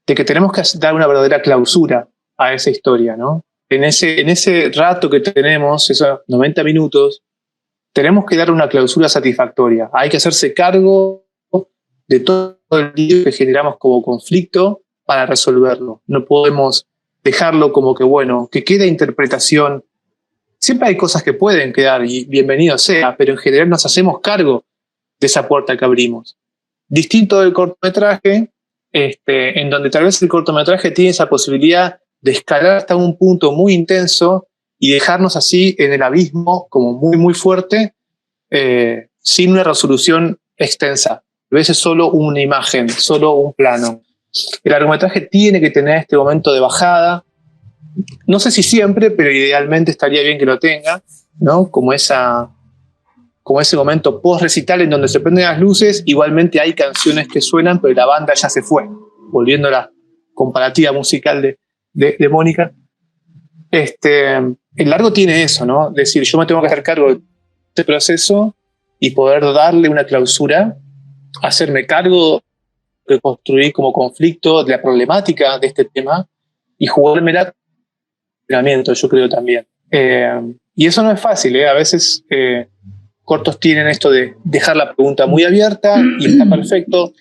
de que tenemos que dar una verdadera clausura a esa historia, ¿no? En ese rato que tenemos, esos 90 minutos, tenemos que dar una clausura satisfactoria. Hay que hacerse cargo de todo el lío que generamos como conflicto para resolverlo. No podemos dejarlo como que, bueno, que quede interpretación. Siempre hay cosas que pueden quedar y bienvenido sea, pero en general nos hacemos cargo de esa puerta que abrimos. Distinto del cortometraje, en donde tal vez el cortometraje tiene esa posibilidad de escalar hasta un punto muy intenso y dejarnos así en el abismo como muy, muy fuerte, sin una resolución extensa. A veces solo una imagen, solo un plano. El largometraje tiene que tener este momento de bajada. No sé si siempre, pero idealmente estaría bien que lo tenga, ¿no? Como ese momento post-recital en donde se prenden las luces. Igualmente hay canciones que suenan, pero la banda ya se fue. Volviendo a la comparativa musical de Mónica. El largo tiene eso, ¿no? Es decir, yo me tengo que hacer cargo de este proceso y poder darle una clausura, hacerme cargo de construir como conflicto de la problemática de este tema y jugármela entrenamiento, yo creo también. Y eso no es fácil, ¿eh? A veces cortos tienen esto de dejar la pregunta muy abierta y está perfecto.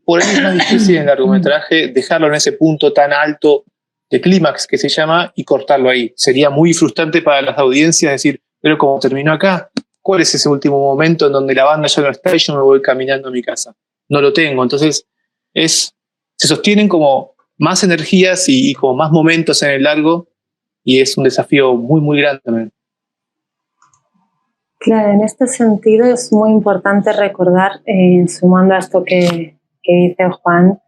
Por ahí es más difícil en el largometraje dejarlo en ese punto tan alto de clímax que se llama y cortarlo ahí. Sería muy frustrante para las audiencias decir, pero como terminó acá, ¿cuál es ese último momento en donde la banda ya no está y yo me voy caminando a mi casa? No lo tengo. Entonces se sostienen como más energías y como más momentos en el largo, y es un desafío muy, muy grande también. Claro, en este sentido es muy importante recordar, sumando a esto que dice Juan,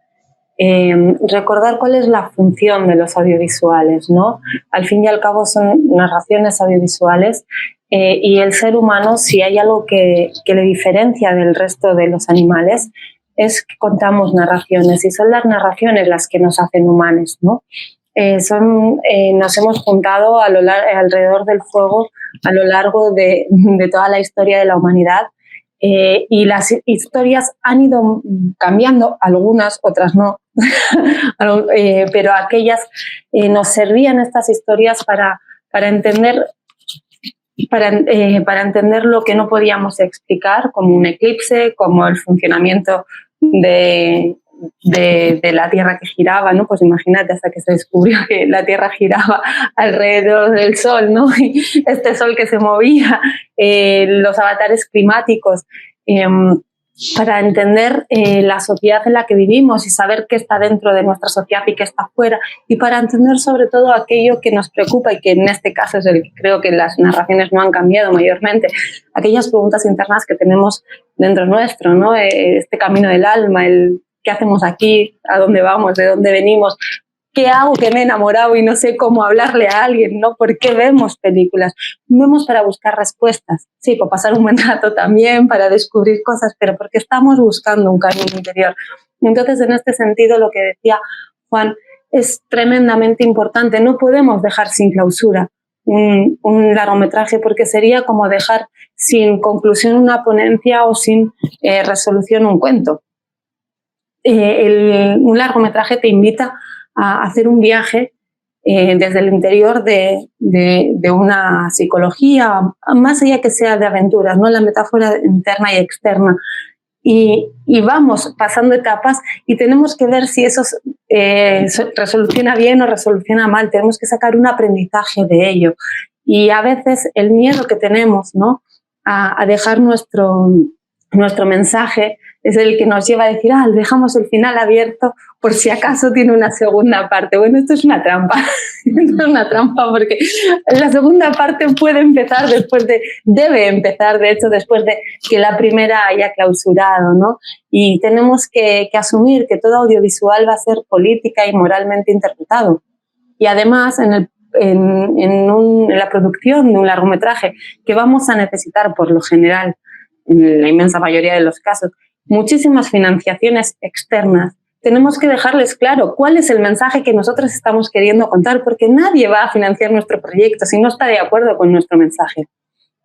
recordar cuál es la función de los audiovisuales, ¿no? Al fin y al cabo son narraciones audiovisuales y el ser humano, si hay algo que le diferencia del resto de los animales, es que contamos narraciones y son las narraciones las que nos hacen humanos, ¿no? Nos hemos juntado alrededor del fuego a lo largo de toda la historia de la humanidad y las historias han ido cambiando, algunas, otras no, pero aquellas nos servían estas historias para entender lo que no podíamos explicar, como un eclipse, como el funcionamiento de la Tierra que giraba, ¿no? Pues imagínate, hasta que se descubrió que la Tierra giraba alrededor del Sol, ¿no? Y este Sol que se movía, los avatares climáticos, para entender la sociedad en la que vivimos y saber qué está dentro de nuestra sociedad y qué está fuera, y para entender sobre todo aquello que nos preocupa y que en este caso es el que creo que las narraciones no han cambiado mayormente, aquellas preguntas internas que tenemos dentro nuestro, ¿no? Este camino del alma, el ¿qué hacemos aquí? ¿A dónde vamos? ¿De dónde venimos? ¿Qué hago que me he enamorado y no sé cómo hablarle a alguien? ¿No? ¿Por qué vemos películas? Vemos para buscar respuestas. Sí, para pasar un buen rato también, para descubrir cosas, pero porque estamos buscando un camino interior. Entonces, en este sentido, lo que decía Juan es tremendamente importante. No podemos dejar sin clausura un largometraje porque sería como dejar sin conclusión una ponencia o sin resolución un cuento. Un largometraje te invita a hacer un viaje desde el interior de una psicología, más allá que sea de aventuras, ¿no? La metáfora interna y externa. Y vamos pasando etapas y tenemos que ver si eso resoluciona bien o resoluciona mal. Tenemos que sacar un aprendizaje de ello. Y a veces el miedo que tenemos, ¿no?, a dejar nuestro mensaje es el que nos lleva a decir, dejamos el final abierto por si acaso tiene una segunda parte. Bueno, esto es una trampa. Esto es una trampa porque la segunda parte debe empezar, de hecho, después de que la primera haya clausurado, ¿no? Y tenemos que asumir que todo audiovisual va a ser política y moralmente interpretado. Y además, en la producción de un largometraje, que vamos a necesitar por lo general, en la inmensa mayoría de los casos, muchísimas financiaciones externas, tenemos que dejarles claro cuál es el mensaje que nosotros estamos queriendo contar, porque nadie va a financiar nuestro proyecto si no está de acuerdo con nuestro mensaje.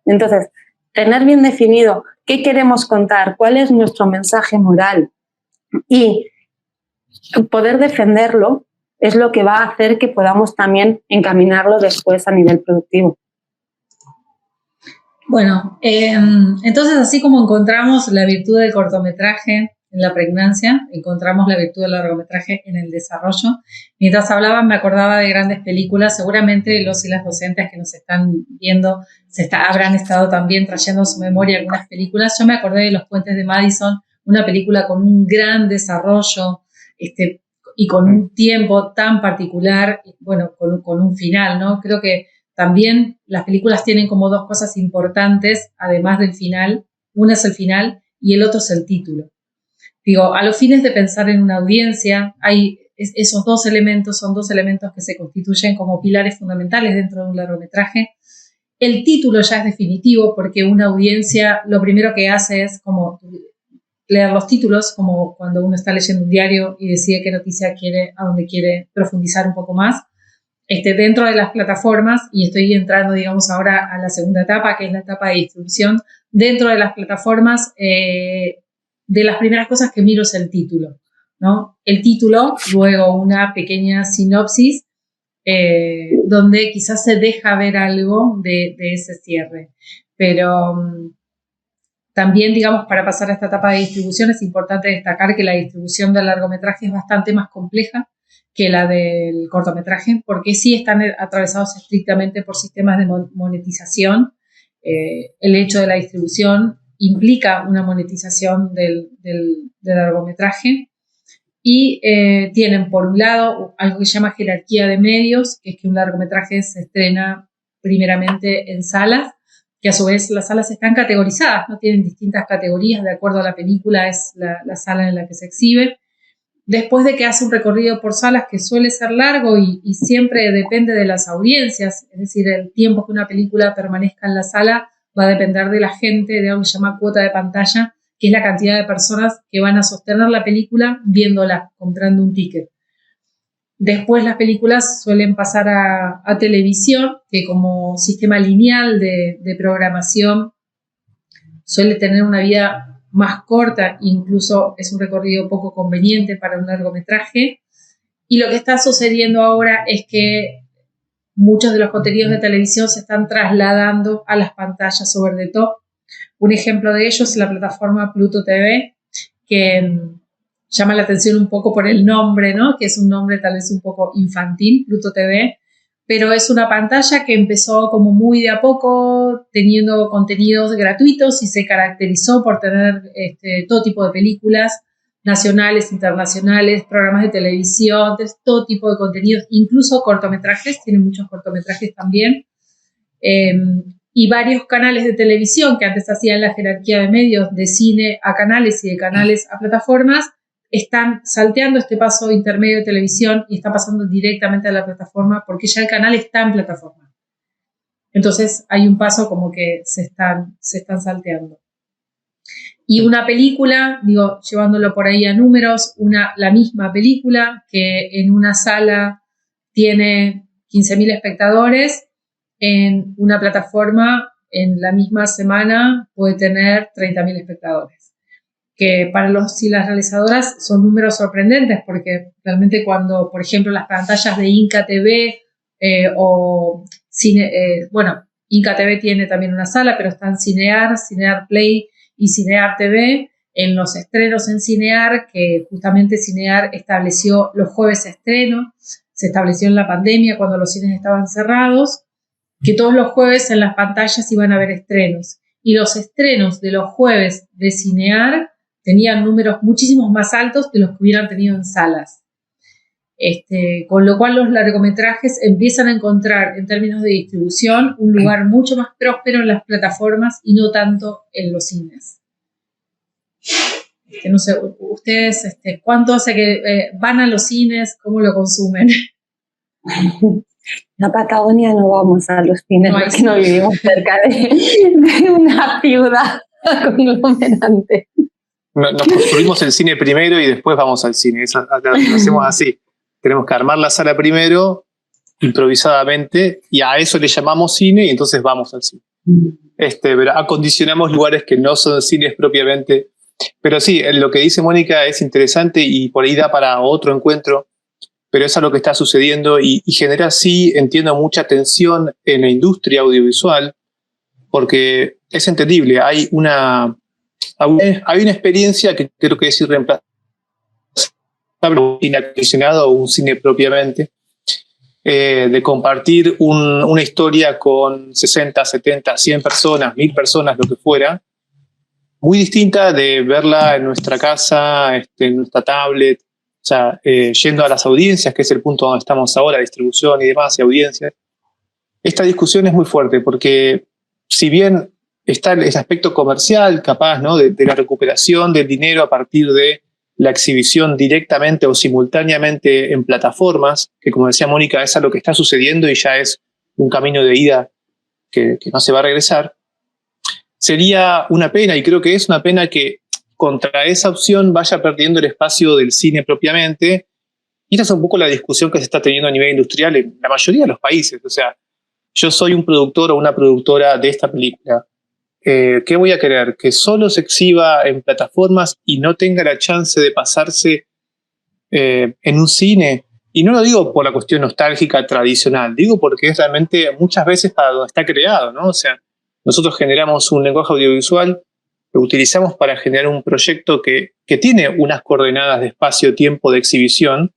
Entonces, tener bien definido qué queremos contar, cuál es nuestro mensaje moral y poder defenderlo es lo que va a hacer que podamos también encaminarlo después a nivel productivo. Bueno, entonces así como encontramos la virtud del cortometraje en la pregnancia, encontramos la virtud del largometraje en el desarrollo. Mientras hablaban me acordaba de grandes películas, seguramente los y las docentes que nos están viendo habrán estado también trayendo a su memoria algunas películas. Yo me acordé de Los Puentes de Madison, una película con un gran desarrollo y con un tiempo tan particular, bueno, con un final, ¿no? Creo que también las películas tienen como dos cosas importantes, además del final. Una es el final y el otro es el título. Digo, a los fines de pensar en una audiencia, esos dos elementos son dos elementos que se constituyen como pilares fundamentales dentro de un largometraje. El título ya es definitivo porque una audiencia lo primero que hace es como leer los títulos, como cuando uno está leyendo un diario y decide qué noticia quiere, a dónde quiere profundizar un poco más. Dentro de las plataformas, y estoy entrando, digamos, ahora a la segunda etapa, que es la etapa de distribución, dentro de las plataformas, de las primeras cosas que miro es el título, ¿no? El título, luego una pequeña sinopsis, donde quizás se deja ver algo de ese cierre. Pero también, digamos, para pasar a esta etapa de distribución es importante destacar que la distribución del largometraje es bastante más compleja que la del cortometraje, porque sí están atravesados estrictamente por sistemas de monetización. El hecho de la distribución implica una monetización del largometraje y tienen, por un lado, algo que se llama jerarquía de medios, que es que un largometraje se estrena primeramente en salas, que a su vez las salas están categorizadas, ¿no? Tienen distintas categorías, de acuerdo a la película es la sala en la que se exhibe. Después de que hace un recorrido por salas que suele ser largo y siempre depende de las audiencias, es decir, el tiempo que una película permanezca en la sala va a depender de la gente, de algo que se llama cuota de pantalla, que es la cantidad de personas que van a sostener la película viéndola, comprando un ticket. Después las películas suelen pasar a televisión, que como sistema lineal de programación suele tener una vida más corta, incluso es un recorrido poco conveniente para un largometraje. Y lo que está sucediendo ahora es que muchos de los contenidos de televisión se están trasladando a las pantallas over the top. Un ejemplo de ello es la plataforma Pluto TV, que llama la atención un poco por el nombre, ¿no? Que es un nombre tal vez un poco infantil, Pluto TV, pero es una pantalla que empezó como muy de a poco, teniendo contenidos gratuitos y se caracterizó por tener todo tipo de películas nacionales, internacionales, programas de televisión, todo tipo de contenidos, incluso cortometrajes, tiene muchos cortometrajes también, y varios canales de televisión que antes hacían la jerarquía de medios de cine a canales y de canales a plataformas, están salteando este paso intermedio de televisión y están pasando directamente a la plataforma porque ya el canal está en plataforma. Entonces hay un paso como que se están salteando. Y una película, digo, llevándolo por ahí a números, la misma película que en una sala tiene 15.000 espectadores, en una plataforma en la misma semana puede tener 30.000 espectadores. Que para los y las realizadoras son números sorprendentes porque realmente cuando, por ejemplo, las pantallas de Inca TV o cine, bueno, Inca TV tiene también una sala, pero están Cinear, Cinear Play y Cinear TV. En los estrenos en Cinear, que justamente Cinear estableció los jueves estreno, se estableció en la pandemia cuando los cines estaban cerrados, que todos los jueves en las pantallas iban a haber estrenos. Y los estrenos de los jueves de Cinear tenían números muchísimos más altos que los que hubieran tenido en salas. Con lo cual los largometrajes empiezan a encontrar, en términos de distribución, un lugar mucho más próspero en las plataformas y no tanto en los cines. No sé, ustedes, ¿cuánto hace que van a los cines? ¿Cómo lo consumen? En la Patagonia no vamos a los cines porque no vivimos cerca de una ciudad conglomerante. Nos construimos el cine primero y después vamos al cine. Eso lo hacemos así. Tenemos que armar la sala primero, improvisadamente, y a eso le llamamos cine y entonces vamos al cine. Pero acondicionamos lugares que no son cines propiamente. Pero sí, lo que dice Mónica es interesante y por ahí da para otro encuentro, pero eso es lo que está sucediendo y genera, sí, entiendo, mucha tensión en la industria audiovisual, porque es entendible, hay una experiencia que creo que es irreemplazable, un cine acondicionado o un cine propiamente, de compartir una historia con 60, 70, 100 personas, 1000 personas, lo que fuera, muy distinta de verla en nuestra casa, en nuestra tablet, o sea, yendo a las audiencias, que es el punto donde estamos ahora, distribución y demás, y audiencias. Esta discusión es muy fuerte porque si bien está el aspecto comercial, capaz, ¿no?, de la recuperación del dinero a partir de la exhibición directamente o simultáneamente en plataformas, que como decía Mónica, es algo que está sucediendo y ya es un camino de ida que no se va a regresar, sería una pena, y creo que es una pena, que contra esa opción vaya perdiendo el espacio del cine propiamente. Y esta es un poco la discusión que se está teniendo a nivel industrial en la mayoría de los países. O sea, yo soy un productor o una productora de esta película. ¿Qué voy a querer? ¿Que solo se exhiba en plataformas y no tenga la chance de pasarse en un cine? Y no lo digo por la cuestión nostálgica tradicional, digo porque es realmente muchas veces para donde está creado, ¿no? O sea, nosotros generamos un lenguaje audiovisual, lo utilizamos para generar un proyecto que tiene unas coordenadas de espacio-tiempo de exhibición,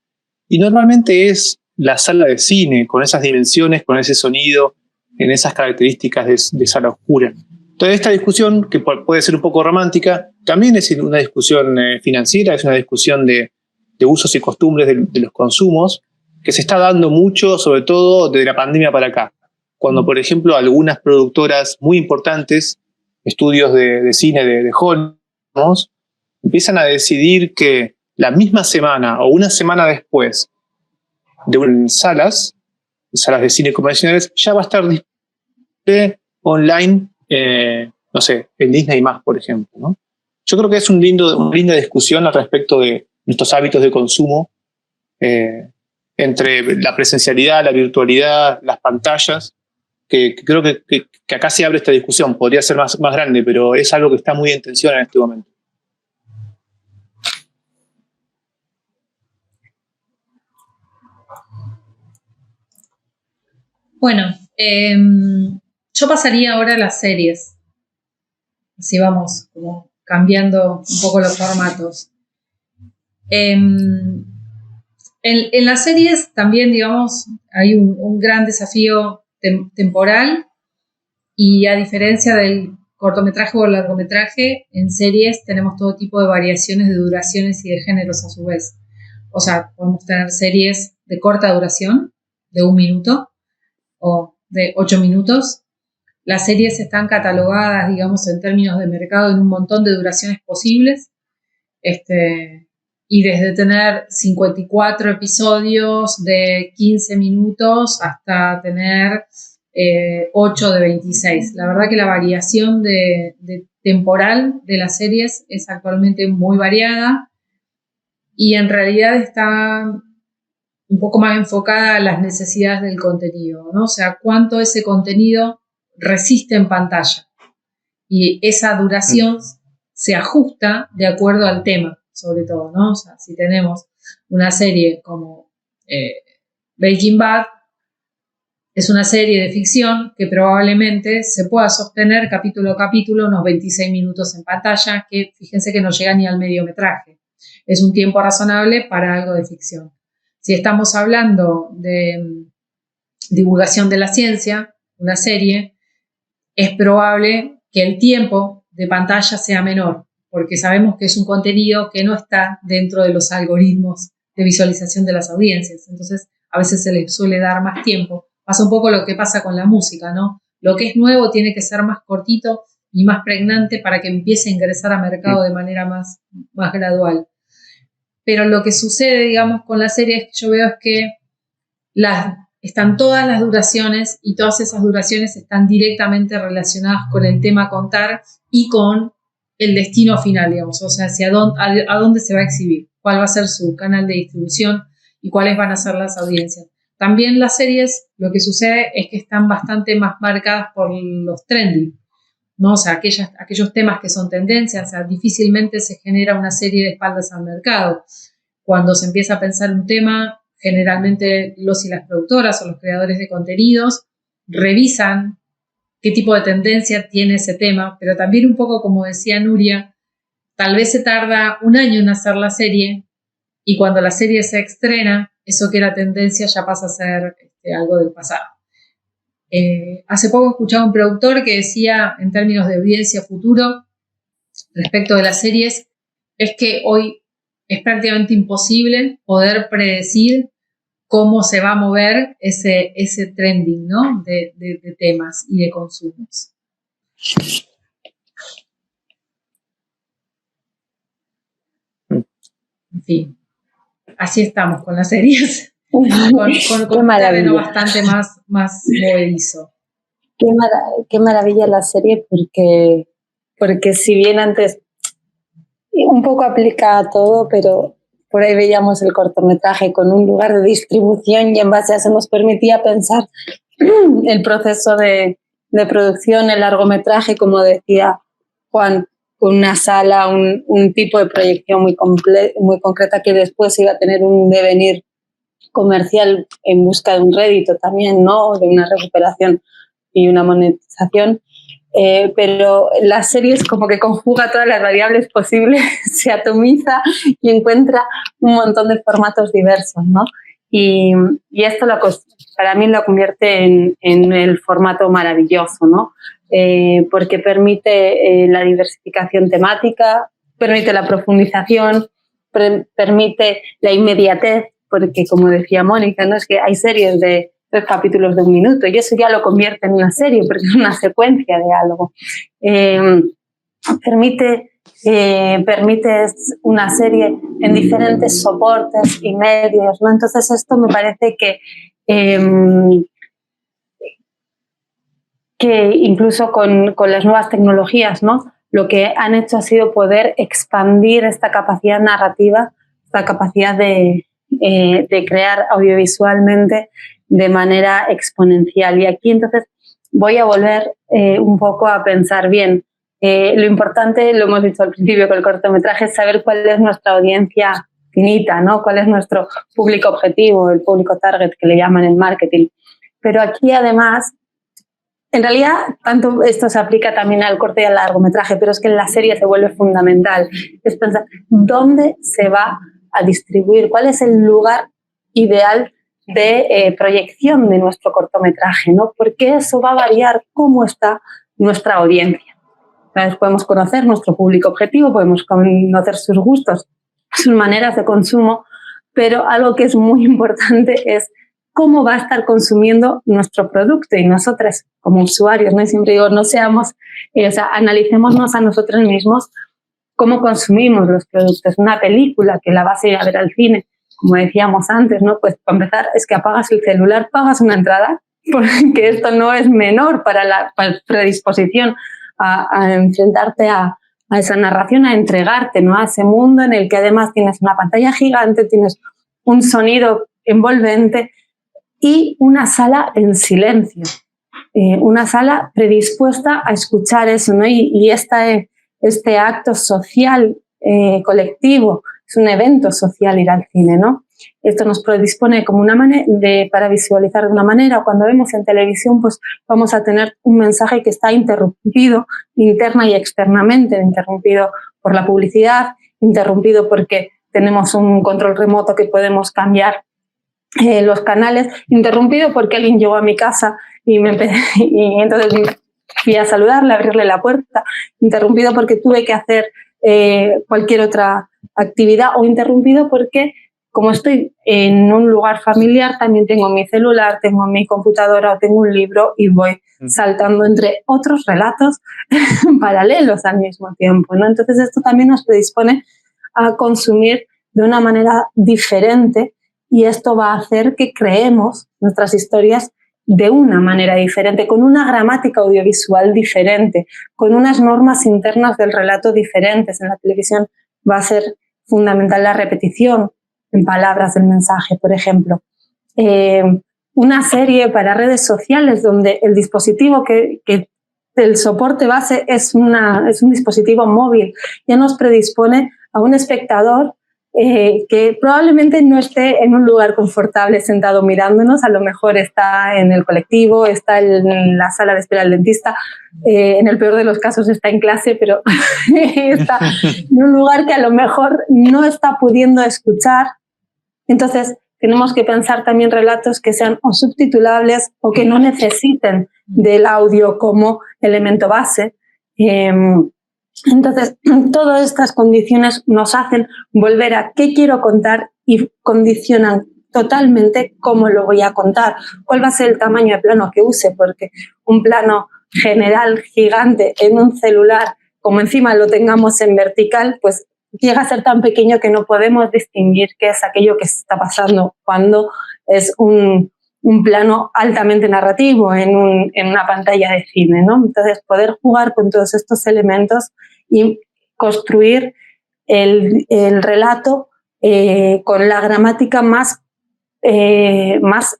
y normalmente es la sala de cine, con esas dimensiones, con ese sonido, en esas características de sala oscura. Entonces, esta discusión, que puede ser un poco romántica, también es una discusión financiera, es una discusión de usos y costumbres de los consumos, que se está dando mucho, sobre todo desde la pandemia para acá. Cuando, por ejemplo, algunas productoras muy importantes, estudios de cine de Hollywood, empiezan a decidir que la misma semana o una semana después de salas de cine convencionales, ya va a estar disponible online, no sé, en Disney+, por ejemplo, ¿no? Yo creo que es una linda discusión al respecto de nuestros hábitos de consumo, entre la presencialidad, la virtualidad, las pantallas, que creo que acá se abre esta discusión. Podría ser más grande, pero es algo que está muy en tensión en este momento. Bueno, yo pasaría ahora a las series. Así vamos como cambiando un poco los formatos. En las series también, digamos, hay un gran desafío temporal, y a diferencia del cortometraje o largometraje, en series tenemos todo tipo de variaciones de duraciones y de géneros a su vez. O sea, podemos tener series de corta duración, de 1 minuto o de 8 minutos. Las series están catalogadas, digamos, en términos de mercado en un montón de duraciones posibles. Y desde tener 54 episodios de 15 minutos hasta tener 8 de 26. La verdad que la variación de temporal de las series es actualmente muy variada, y en realidad está un poco más enfocada a las necesidades del contenido, ¿no? O sea, cuánto ese contenido resiste en pantalla. Y esa duración se ajusta de acuerdo al tema, sobre todo, ¿no? O sea, si tenemos una serie como Breaking Bad, Es una serie de ficción que probablemente se pueda sostener capítulo a capítulo unos 26 minutos en pantalla, que fíjense que no llega ni al mediometraje. Es un tiempo razonable para algo de ficción. Si estamos hablando de divulgación de la ciencia, una serie, es probable que el tiempo de pantalla sea menor, porque sabemos que es un contenido que no está dentro de los algoritmos de visualización de las audiencias. Entonces, a veces se les suele dar más tiempo. Pasa un poco lo que pasa con la música, ¿no? Lo que es nuevo tiene que ser más cortito y más pregnante para que empiece a ingresar a mercado de manera más gradual. Pero lo que sucede, digamos, con la serie es que yo veo es que están todas las duraciones y todas esas duraciones están directamente relacionadas con el tema a contar y con el destino final, digamos, o sea, a dónde se va a exhibir, cuál va a ser su canal de distribución y cuáles van a ser las audiencias. También las series, lo que sucede es que están bastante más marcadas por los trending, ¿no? O sea, aquellos temas que son tendencias, o sea, difícilmente se genera una serie de espaldas al mercado. Cuando se empieza a pensar un tema, generalmente los y las productoras o los creadores de contenidos revisan qué tipo de tendencia tiene ese tema, pero también un poco como decía Nuria, tal vez se tarda un año en hacer la serie y cuando la serie se estrena, eso que era tendencia ya pasa a ser algo del pasado. Hace poco escuchaba un productor que decía, en términos de audiencia futuro, respecto de las series, es que hoy es prácticamente imposible poder predecir cómo se va a mover ese trending, ¿no? de temas y de consumos. En fin, así estamos con las series. Con un terreno bastante más movedizo. Qué maravilla la serie, porque si bien antes un poco aplica a todo, pero por ahí veíamos el cortometraje con un lugar de distribución y en base a eso nos permitía pensar el proceso de producción, el largometraje, como decía Juan, con una sala, un tipo de proyección muy concreta que después iba a tener un devenir comercial en busca de un rédito también, ¿no? De una recuperación y una monetización. Pero la serie es como que conjuga todas las variables posibles, se atomiza y encuentra un montón de formatos diversos, ¿no? Y esto para mí lo convierte en el formato maravilloso, ¿no? Porque permite la diversificación temática, permite la profundización, permite la inmediatez, porque como decía Mónica, ¿no? Es que hay series de 3 capítulos de 1 minuto y eso ya lo convierte en una serie porque es una secuencia de algo. Permite una serie en diferentes soportes y medios, ¿no? Entonces esto me parece que incluso con las nuevas tecnologías, ¿no? Lo que han hecho ha sido poder expandir esta capacidad narrativa, esta capacidad de crear audiovisualmente de manera exponencial. Y aquí entonces voy a volver un poco a pensar bien. Lo importante, lo hemos dicho al principio con el cortometraje, es saber cuál es nuestra audiencia finita, ¿no? Cuál es nuestro público objetivo, el público target que le llaman en marketing. Pero aquí además, en realidad, tanto esto se aplica también al corto y al largometraje, pero es que en la serie se vuelve fundamental. Es pensar dónde se va a distribuir, cuál es el lugar ideal de proyección de nuestro cortometraje, ¿no? Porque eso va a variar cómo está nuestra audiencia. Entonces podemos conocer nuestro público objetivo, podemos conocer sus gustos, sus maneras de consumo, pero algo que es muy importante es cómo va a estar consumiendo nuestro producto y nosotras como usuarios, ¿no? Y siempre digo, analicémonos a nosotros mismos cómo consumimos los productos. Una película que la vas a ir a ver al cine, como decíamos antes, ¿no? Pues para empezar es que apagas el celular, pagas una entrada, porque esto no es menor para la predisposición a enfrentarte a esa narración, a entregarte, ¿no? A ese mundo en el que además tienes una pantalla gigante, tienes un sonido envolvente y una sala en silencio, una sala predispuesta a escuchar eso, ¿no? Y este acto social colectivo, es un evento social ir al cine, ¿no? Esto nos predispone como para visualizar de una manera, o cuando vemos en televisión, pues vamos a tener un mensaje que está interrumpido interna y externamente, interrumpido por la publicidad, interrumpido porque tenemos un control remoto que podemos cambiar los canales, interrumpido porque alguien llegó a mi casa y entonces fui a saludarle, a abrirle la puerta, interrumpido porque tuve que hacer cualquier otra actividad, o interrumpido porque, como estoy en un lugar familiar, también tengo mi celular, tengo mi computadora o tengo un libro y voy saltando entre otros relatos paralelos al mismo tiempo, ¿no? Entonces esto también nos predispone a consumir de una manera diferente, y esto va a hacer que creemos nuestras historias de una manera diferente, con una gramática audiovisual diferente, con unas normas internas del relato diferentes. En la televisión va a ser fundamental la repetición en palabras del mensaje, por ejemplo. Una serie para redes sociales donde el dispositivo el soporte base es un dispositivo móvil, ya nos predispone a un espectador que probablemente no esté en un lugar confortable sentado mirándonos, a lo mejor está en el colectivo, está en la sala de espera del dentista, en el peor de los casos está en clase, pero está en un lugar que a lo mejor no está pudiendo escuchar. Entonces tenemos que pensar también relatos que sean o subtitulables o que no necesiten del audio como elemento base. Entonces, todas estas condiciones nos hacen volver a qué quiero contar y condicionan totalmente cómo lo voy a contar, cuál va a ser el tamaño de plano que use, porque un plano general gigante en un celular, como encima lo tengamos en vertical, pues llega a ser tan pequeño que no podemos distinguir qué es aquello que está pasando cuando es un plano altamente narrativo en una pantalla de cine, ¿no? Entonces, poder jugar con todos estos elementos y construir el relato con la gramática más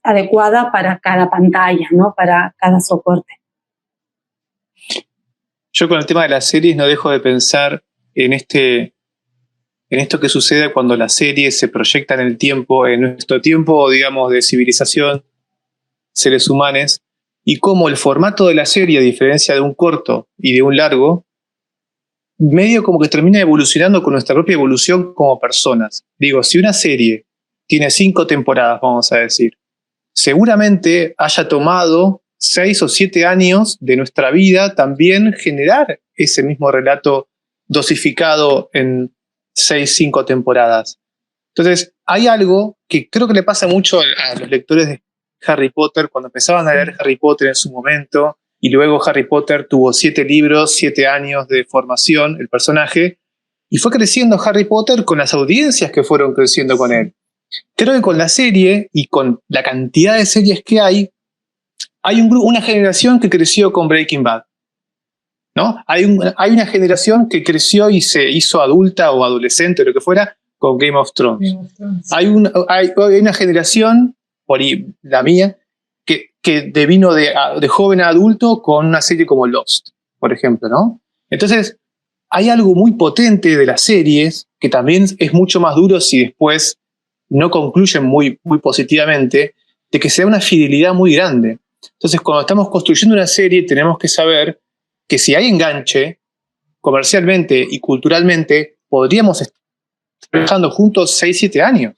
adecuada para cada pantalla, ¿no? Para cada soporte. Yo con el tema de las series no dejo de pensar en esto que sucede cuando las series se proyectan en el tiempo, en nuestro tiempo, digamos, de civilización, seres humanos, y cómo el formato de la serie, a diferencia de un corto y de un largo, medio como que termina evolucionando con nuestra propia evolución como personas. Digo, si una serie tiene 5 temporadas, vamos a decir, seguramente haya tomado 6 o 7 años de nuestra vida también generar ese mismo relato dosificado en 6, 5 temporadas. Entonces, hay algo que creo que le pasa mucho a los lectores de Harry Potter cuando empezaban a leer Harry Potter en su momento, y luego Harry Potter tuvo 7 libros, 7 años de formación, el personaje, y fue creciendo Harry Potter con las audiencias que fueron creciendo con él. Creo que con la serie y con la cantidad de series que hay una generación que creció con Breaking Bad, ¿no? Hay una generación que creció y se hizo adulta o adolescente o lo que fuera con Game of Thrones. Hay una generación, por la mía, que devino de joven a adulto con una serie como Lost, por ejemplo, ¿no? Entonces, hay algo muy potente de las series que también es mucho más duro si después no concluyen muy, muy positivamente, de que sea una fidelidad muy grande. Entonces, cuando estamos construyendo una serie, tenemos que saber que si hay enganche, comercialmente y culturalmente, podríamos estar trabajando juntos 6, 7 años.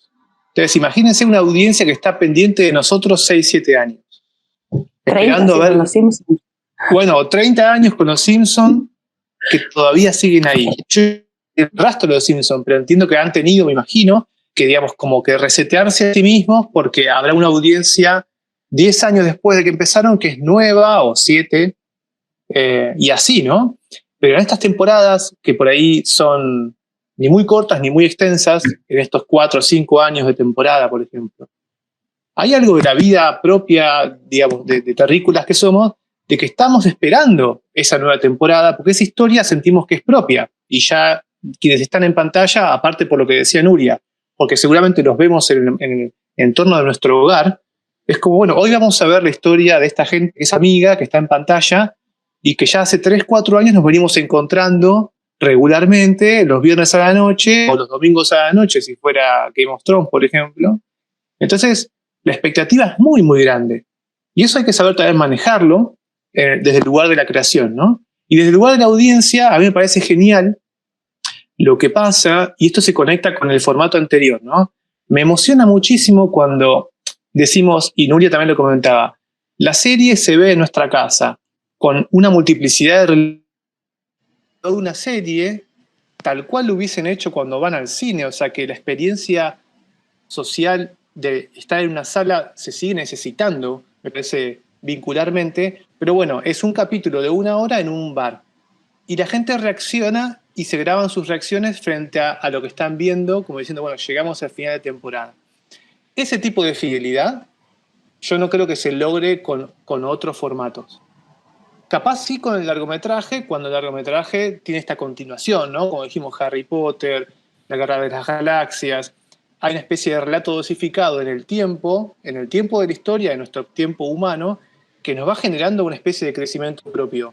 Entonces, imagínense una audiencia que está pendiente de nosotros 6, 7 años. 30, esperando a ver. Con los Simpsons. Bueno, 30 años con los Simpsons que todavía siguen ahí. Yo rastro los Simpsons, pero entiendo que han tenido, me imagino, que digamos como que resetearse a sí mismos porque habrá una audiencia 10 años después de que empezaron que es nueva o 7 y así, ¿no? Pero en estas temporadas que por ahí son ni muy cortas ni muy extensas, en estos 4 o 5 años de temporada, por ejemplo, hay algo de la vida propia, digamos, de terrícolas que somos, de que estamos esperando esa nueva temporada, porque esa historia sentimos que es propia, y ya quienes están en pantalla, aparte por lo que decía Nuria, porque seguramente los vemos en el entorno de nuestro hogar, es como, bueno, hoy vamos a ver la historia de esta gente que es amiga, que está en pantalla, y que ya hace 3, 4 años nos venimos encontrando regularmente los viernes a la noche o los domingos a la noche, si fuera Game of Thrones, por ejemplo. Entonces, la expectativa es muy, muy grande. Y eso hay que saber también manejarlo desde el lugar de la creación, ¿no? Y desde el lugar de la audiencia, a mí me parece genial lo que pasa, y esto se conecta con el formato anterior, ¿no? Me emociona muchísimo cuando decimos, y Nuria también lo comentaba, la serie se ve en nuestra casa, con una multiplicidad de una serie, tal cual lo hubiesen hecho cuando van al cine, o sea que la experiencia social de estar en una sala se sigue necesitando, me parece, vincularmente, pero bueno, es un capítulo de 1 hora en un bar. Y la gente reacciona y se graban sus reacciones frente a lo que están viendo, como diciendo, bueno, llegamos al final de temporada. Ese tipo de fidelidad yo no creo que se logre con otros formatos. Capaz sí con el largometraje, cuando el largometraje tiene esta continuación, ¿no? Como dijimos, Harry Potter, La Guerra de las Galaxias. Hay una especie de relato dosificado en el tiempo de la historia, en nuestro tiempo humano, que nos va generando una especie de crecimiento propio,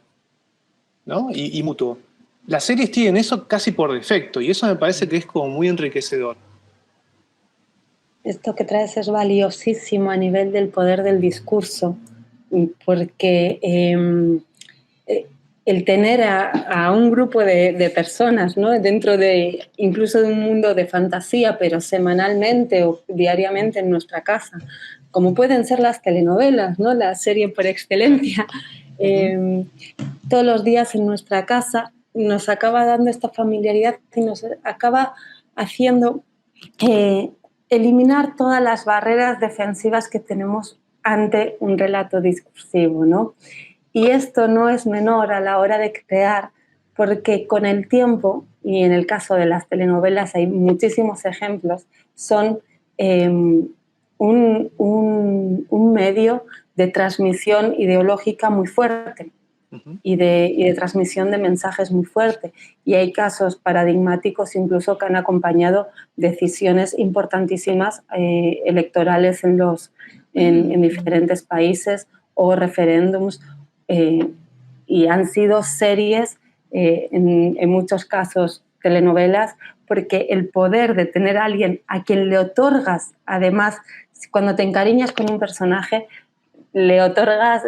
¿no? Y mutuo. Las series tienen eso casi por defecto, y eso me parece que es como muy enriquecedor. Esto que traes es valiosísimo a nivel del poder del discurso, porque el tener a un grupo de personas, ¿no? Dentro de incluso de un mundo de fantasía, pero semanalmente o diariamente en nuestra casa, como pueden ser las telenovelas, ¿no? La serie por excelencia, todos los días en nuestra casa nos acaba dando esta familiaridad y nos acaba haciendo eliminar todas las barreras defensivas que tenemos ante un relato discursivo, ¿no? Y esto no es menor a la hora de crear, porque con el tiempo, y en el caso de las telenovelas hay muchísimos ejemplos, son un medio de transmisión ideológica muy fuerte y de transmisión de mensajes muy fuerte. Y hay casos paradigmáticos incluso que han acompañado decisiones importantísimas electorales en diferentes países o referéndums, y han sido series, en muchos casos telenovelas, porque el poder de tener a alguien a quien le otorgas, además, cuando te encariñas con un personaje, le otorgas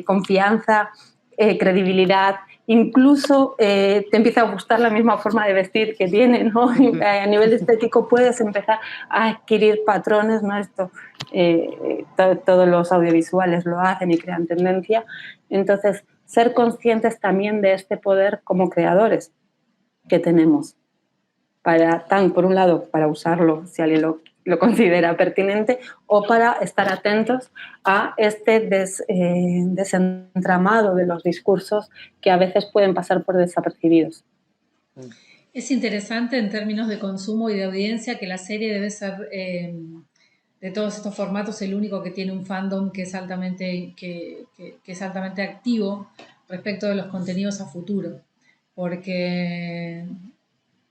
confianza, credibilidad, incluso te empieza a gustar la misma forma de vestir que tiene, ¿no? A nivel estético puedes empezar a adquirir patrones, ¿no? Esto, todos los audiovisuales lo hacen y crean tendencia. Entonces, ser conscientes también de este poder como creadores que tenemos, por un lado, para usarlo si alguien lo considera pertinente, o para estar atentos a este desentramado de los discursos que a veces pueden pasar por desapercibidos. Es interesante en términos de consumo y de audiencia que la serie debe ser, de todos estos formatos, el único que tiene un fandom que es altamente, que es altamente activo respecto de los contenidos a futuro. Porque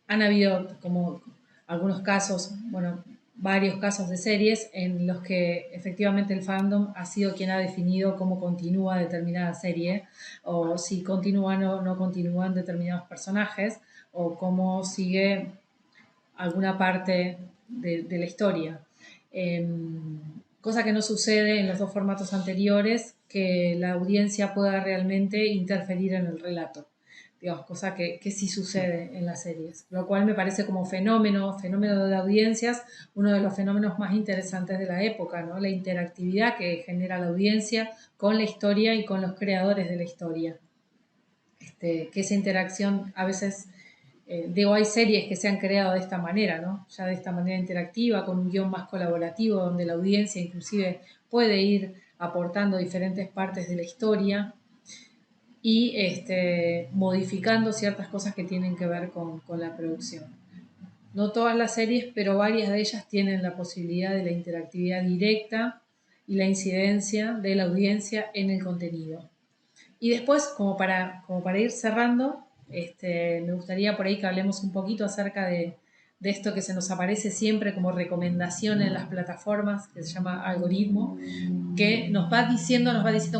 han habido como algunos casos, bueno, varios casos de series en los que efectivamente el fandom ha sido quien ha definido cómo continúa determinada serie, o si continúan o no continúan determinados personajes, o cómo sigue alguna parte de la historia. Cosa que no sucede en los dos formatos anteriores, que la audiencia pueda realmente interferir en el relato. Digamos, cosa que sí sucede en las series, lo cual me parece como fenómeno de audiencias, uno de los fenómenos más interesantes de la época, ¿no? La interactividad que genera la audiencia con la historia y con los creadores de la historia. Que esa interacción a veces, digo, hay series que se han creado de esta manera, ¿no? Ya de esta manera interactiva, con un guión más colaborativo, donde la audiencia inclusive puede ir aportando diferentes partes de la historia y modificando ciertas cosas que tienen que ver con la producción. No todas las series, pero varias de ellas tienen la posibilidad de la interactividad directa y la incidencia de la audiencia en el contenido. Y después, como para ir cerrando, me gustaría por ahí que hablemos un poquito acerca de de esto que se nos aparece siempre como recomendación en las plataformas, que se llama algoritmo, que nos va diciendo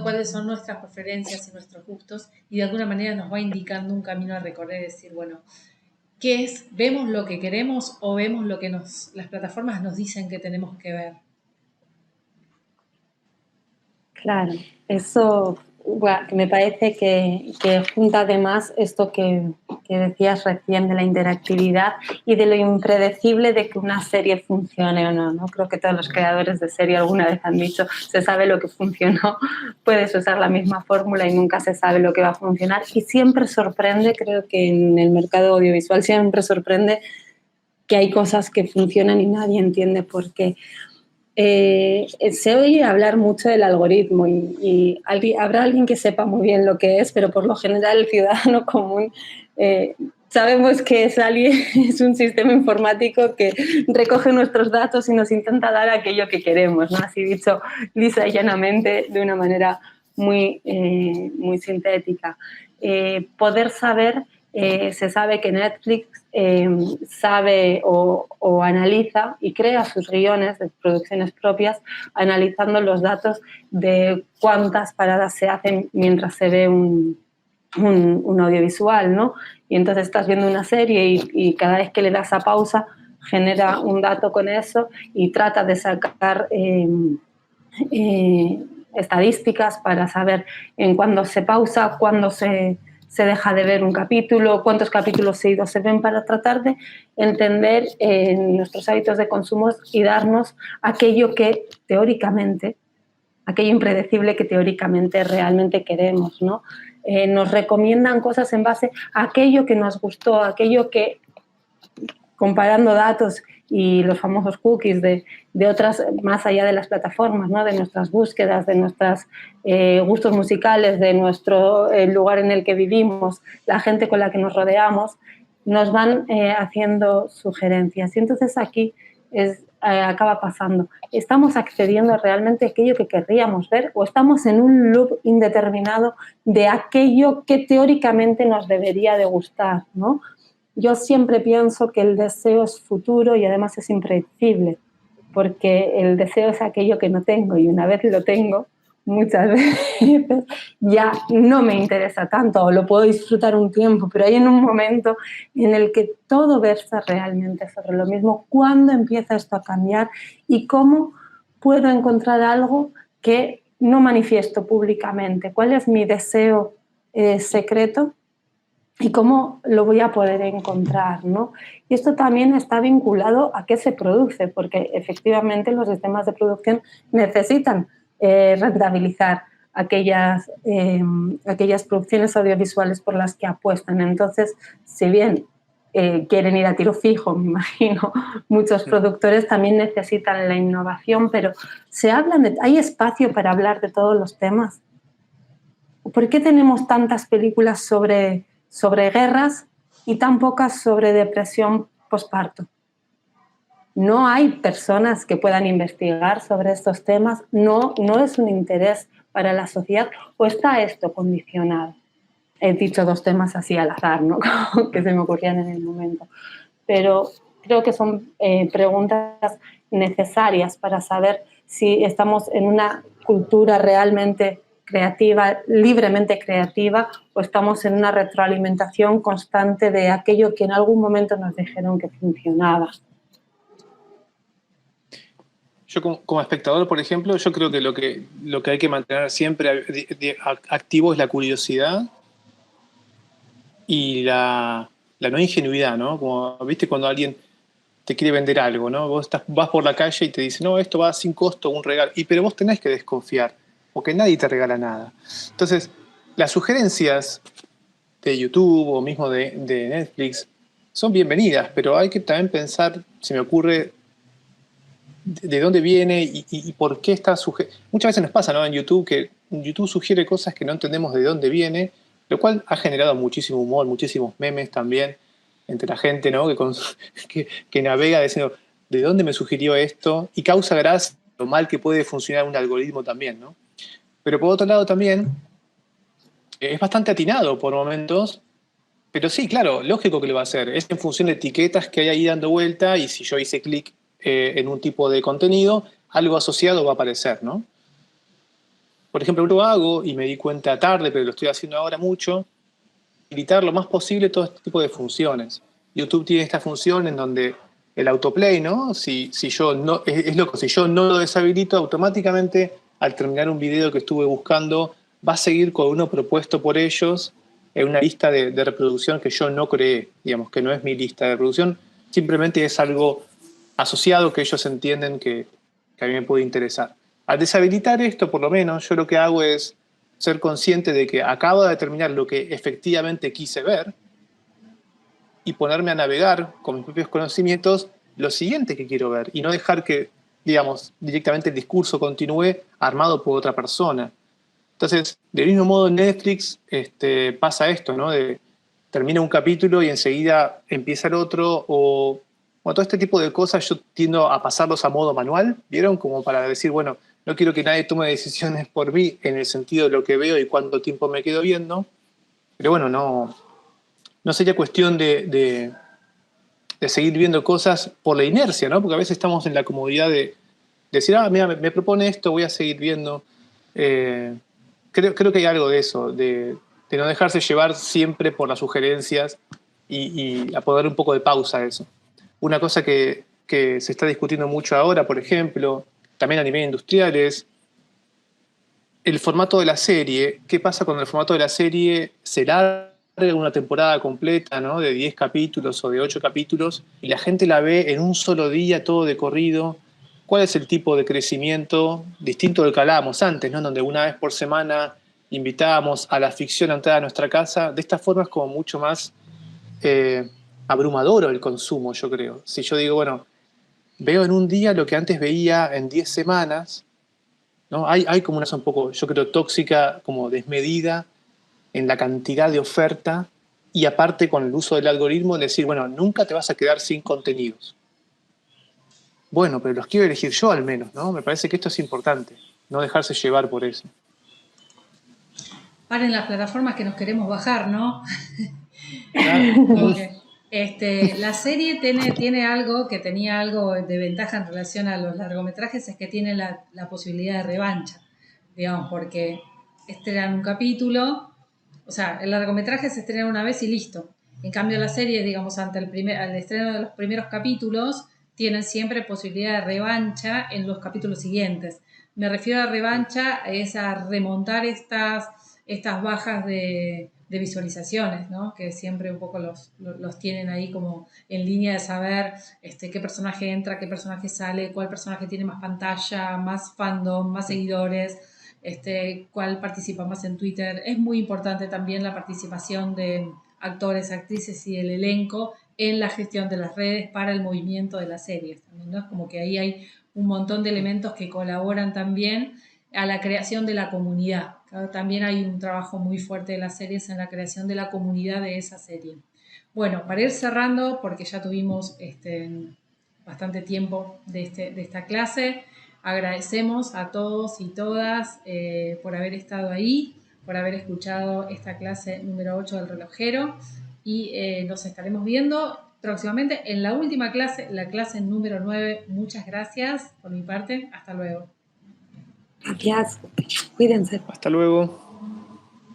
cuáles son nuestras preferencias y nuestros gustos, y de alguna manera nos va indicando un camino a recorrer, decir, bueno, ¿qué es? ¿Vemos lo que queremos o vemos lo que las plataformas nos dicen que tenemos que ver? Claro, eso me parece que junta además esto que decías recién de la interactividad y de lo impredecible de que una serie funcione o no, ¿no? Creo que todos los creadores de serie alguna vez han dicho, se sabe lo que funcionó, puedes usar la misma fórmula y nunca se sabe lo que va a funcionar, y siempre sorprende, creo que en el mercado audiovisual siempre sorprende que hay cosas que funcionan y nadie entiende por qué. Se oye hablar mucho del algoritmo y habrá alguien que sepa muy bien lo que es, pero por lo general el ciudadano común sabemos que es un sistema informático que recoge nuestros datos y nos intenta dar aquello que queremos, ¿no? Así dicho lisa y llanamente, de una manera muy sintética. Poder saber, se sabe que Netflix sabe o analiza y crea sus guiones de producciones propias analizando los datos de cuántas paradas se hacen mientras se ve un audiovisual, ¿no? Y entonces estás viendo una serie y cada vez que le das a pausa genera un dato con eso y trata de sacar estadísticas para saber en cuándo se pausa, cuándo se deja de ver un capítulo, cuántos capítulos seguidos se ven, para tratar de entender nuestros hábitos de consumo y darnos aquello que teóricamente, aquello impredecible que teóricamente realmente queremos, ¿no? Nos recomiendan cosas en base a aquello que nos gustó, aquello que, comparando datos y los famosos cookies de otras, más allá de las plataformas, ¿no? De nuestras búsquedas, de nuestros gustos musicales, de nuestro lugar en el que vivimos, la gente con la que nos rodeamos, nos van haciendo sugerencias. Y entonces aquí acaba pasando. ¿Estamos accediendo realmente a aquello que querríamos ver o estamos en un loop indeterminado de aquello que teóricamente nos debería de gustar, ¿no? Yo siempre pienso que el deseo es futuro y además es impredecible, porque el deseo es aquello que no tengo y una vez lo tengo, muchas veces ya no me interesa tanto o lo puedo disfrutar un tiempo, pero hay en un momento en el que todo versa realmente sobre lo mismo. ¿Cuándo empieza esto a cambiar y cómo puedo encontrar algo que no manifiesto públicamente? ¿Cuál es mi deseo secreto? ¿Y cómo lo voy a poder encontrar, ¿no? Y esto también está vinculado a qué se produce, porque efectivamente los sistemas de producción necesitan rentabilizar aquellas producciones audiovisuales por las que apuestan. Entonces, si bien quieren ir a tiro fijo, me imagino, muchos productores también necesitan la innovación, pero ¿hay espacio para hablar de todos los temas? ¿Por qué tenemos tantas películas sobre guerras y tan pocas sobre depresión posparto? No hay personas que puedan investigar sobre estos temas, no es un interés para la sociedad, o está esto condicionado. He dicho dos temas así al azar, ¿no? Que se me ocurrían en el momento, pero creo que son preguntas necesarias para saber si estamos en una cultura realmente creativa, libremente creativa, o estamos en una retroalimentación constante de aquello que en algún momento nos dijeron que funcionaba. Yo como espectador, por ejemplo, yo creo que lo que hay que mantener siempre activo es la curiosidad y la no ingenuidad, ¿no? Como, ¿viste? Cuando alguien te quiere vender algo, ¿no? Vos vas por la calle y te dice, no, esto va sin costo, un regalo. Pero vos tenés que desconfiar, porque nadie te regala nada. Entonces, las sugerencias de YouTube o mismo de Netflix son bienvenidas, pero hay que también pensar, se me ocurre, de dónde viene y por qué está sujeto. Muchas veces nos pasa, ¿no? En YouTube, que YouTube sugiere cosas que no entendemos de dónde viene, lo cual ha generado muchísimo humor, muchísimos memes también entre la gente, ¿no? Que navega diciendo, ¿de dónde me sugirió esto? Y causa gracia lo mal que puede funcionar un algoritmo también, ¿no? Pero por otro lado también es bastante atinado por momentos Pero sí, claro, lógico que lo va a hacer. Es en función de etiquetas que hay ahí dando vuelta y si yo hice clic en un tipo de contenido, algo asociado va a aparecer, ¿no? Por ejemplo, lo hago y me di cuenta tarde, pero lo estoy haciendo ahora mucho, habilitar lo más posible todo este tipo de funciones. YouTube tiene esta función en donde el autoplay, ¿no? Si yo no, es loco, si yo no lo deshabilito, automáticamente al terminar un video que estuve buscando, va a seguir con uno propuesto por ellos en una lista de reproducción que yo no creé, digamos, que no es mi lista de reproducción, simplemente es algo asociado que ellos entienden que a mí me puede interesar. Al deshabilitar esto, por lo menos, yo lo que hago es ser consciente de que acabo de determinar lo que efectivamente quise ver y ponerme a navegar con mis propios conocimientos lo siguiente que quiero ver y no dejar que, digamos, directamente el discurso continúe armado por otra persona. Entonces, del mismo modo en Netflix pasa esto, ¿no? Termina un capítulo y enseguida empieza el otro o bueno, todo este tipo de cosas yo tiendo a pasarlos a modo manual, ¿vieron? Como para decir, bueno, no quiero que nadie tome decisiones por mí en el sentido de lo que veo y cuánto tiempo me quedo viendo, pero bueno, no sería cuestión de seguir viendo cosas por la inercia, ¿no? Porque a veces estamos en la comodidad de decir, ah, mira, me propone esto, voy a seguir viendo. Eh, creo que hay algo de eso, de no dejarse llevar siempre por las sugerencias y a poner un poco de pausa a eso. Una cosa que se está discutiendo mucho ahora, por ejemplo, también a nivel industrial, es el formato de la serie. ¿Qué pasa cuando el formato de la serie se larga una temporada completa, ¿no? De 10 capítulos o de 8 capítulos y la gente la ve en un solo día, todo de corrido? ¿Cuál es el tipo de crecimiento distinto del que hablábamos antes, ¿no? En donde una vez por semana invitábamos a la ficción a entrar a nuestra casa? De esta forma es como mucho más abrumador el consumo, yo creo. Si yo digo, bueno, veo en un día lo que antes veía en 10 semanas, ¿no? Hay como una cosa un poco, yo creo, tóxica, como desmedida en la cantidad de oferta y aparte con el uso del algoritmo decir, bueno, nunca te vas a quedar sin contenidos. Bueno, pero los quiero elegir yo al menos, ¿no? Me parece que esto es importante, no dejarse llevar por eso. Paren las plataformas que nos queremos bajar, ¿no? Claro. Como que, la serie tiene algo que tenía algo de ventaja en relación a los largometrajes, es que tiene la posibilidad de revancha, digamos, porque estrenan un capítulo, o sea, el largometraje se estrena una vez y listo. En cambio, la serie, digamos, al estreno de los primeros capítulos, tienen siempre posibilidad de revancha en los capítulos siguientes. Me refiero a revancha, es a remontar estas bajas de visualizaciones, ¿no? Que siempre un poco los tienen ahí como en línea de saber qué personaje entra, qué personaje sale, cuál personaje tiene más pantalla, más fandom, más seguidores, cuál participa más en Twitter. Es muy importante también la participación de actores, actrices y el elenco en la gestión de las redes para el movimiento de las series también, ¿no? Es como que ahí hay un montón de elementos que colaboran también a la creación de la comunidad. También hay un trabajo muy fuerte de las series en la creación de la comunidad de esa serie. Bueno, para ir cerrando, porque ya tuvimos bastante tiempo de esta clase, agradecemos a todos y todas por haber estado ahí, por haber escuchado esta clase número 8 del relojero y nos estaremos viendo próximamente en la última clase, la clase número 9. Muchas gracias por mi parte. Hasta luego. Gracias. Cuídense. Hasta luego.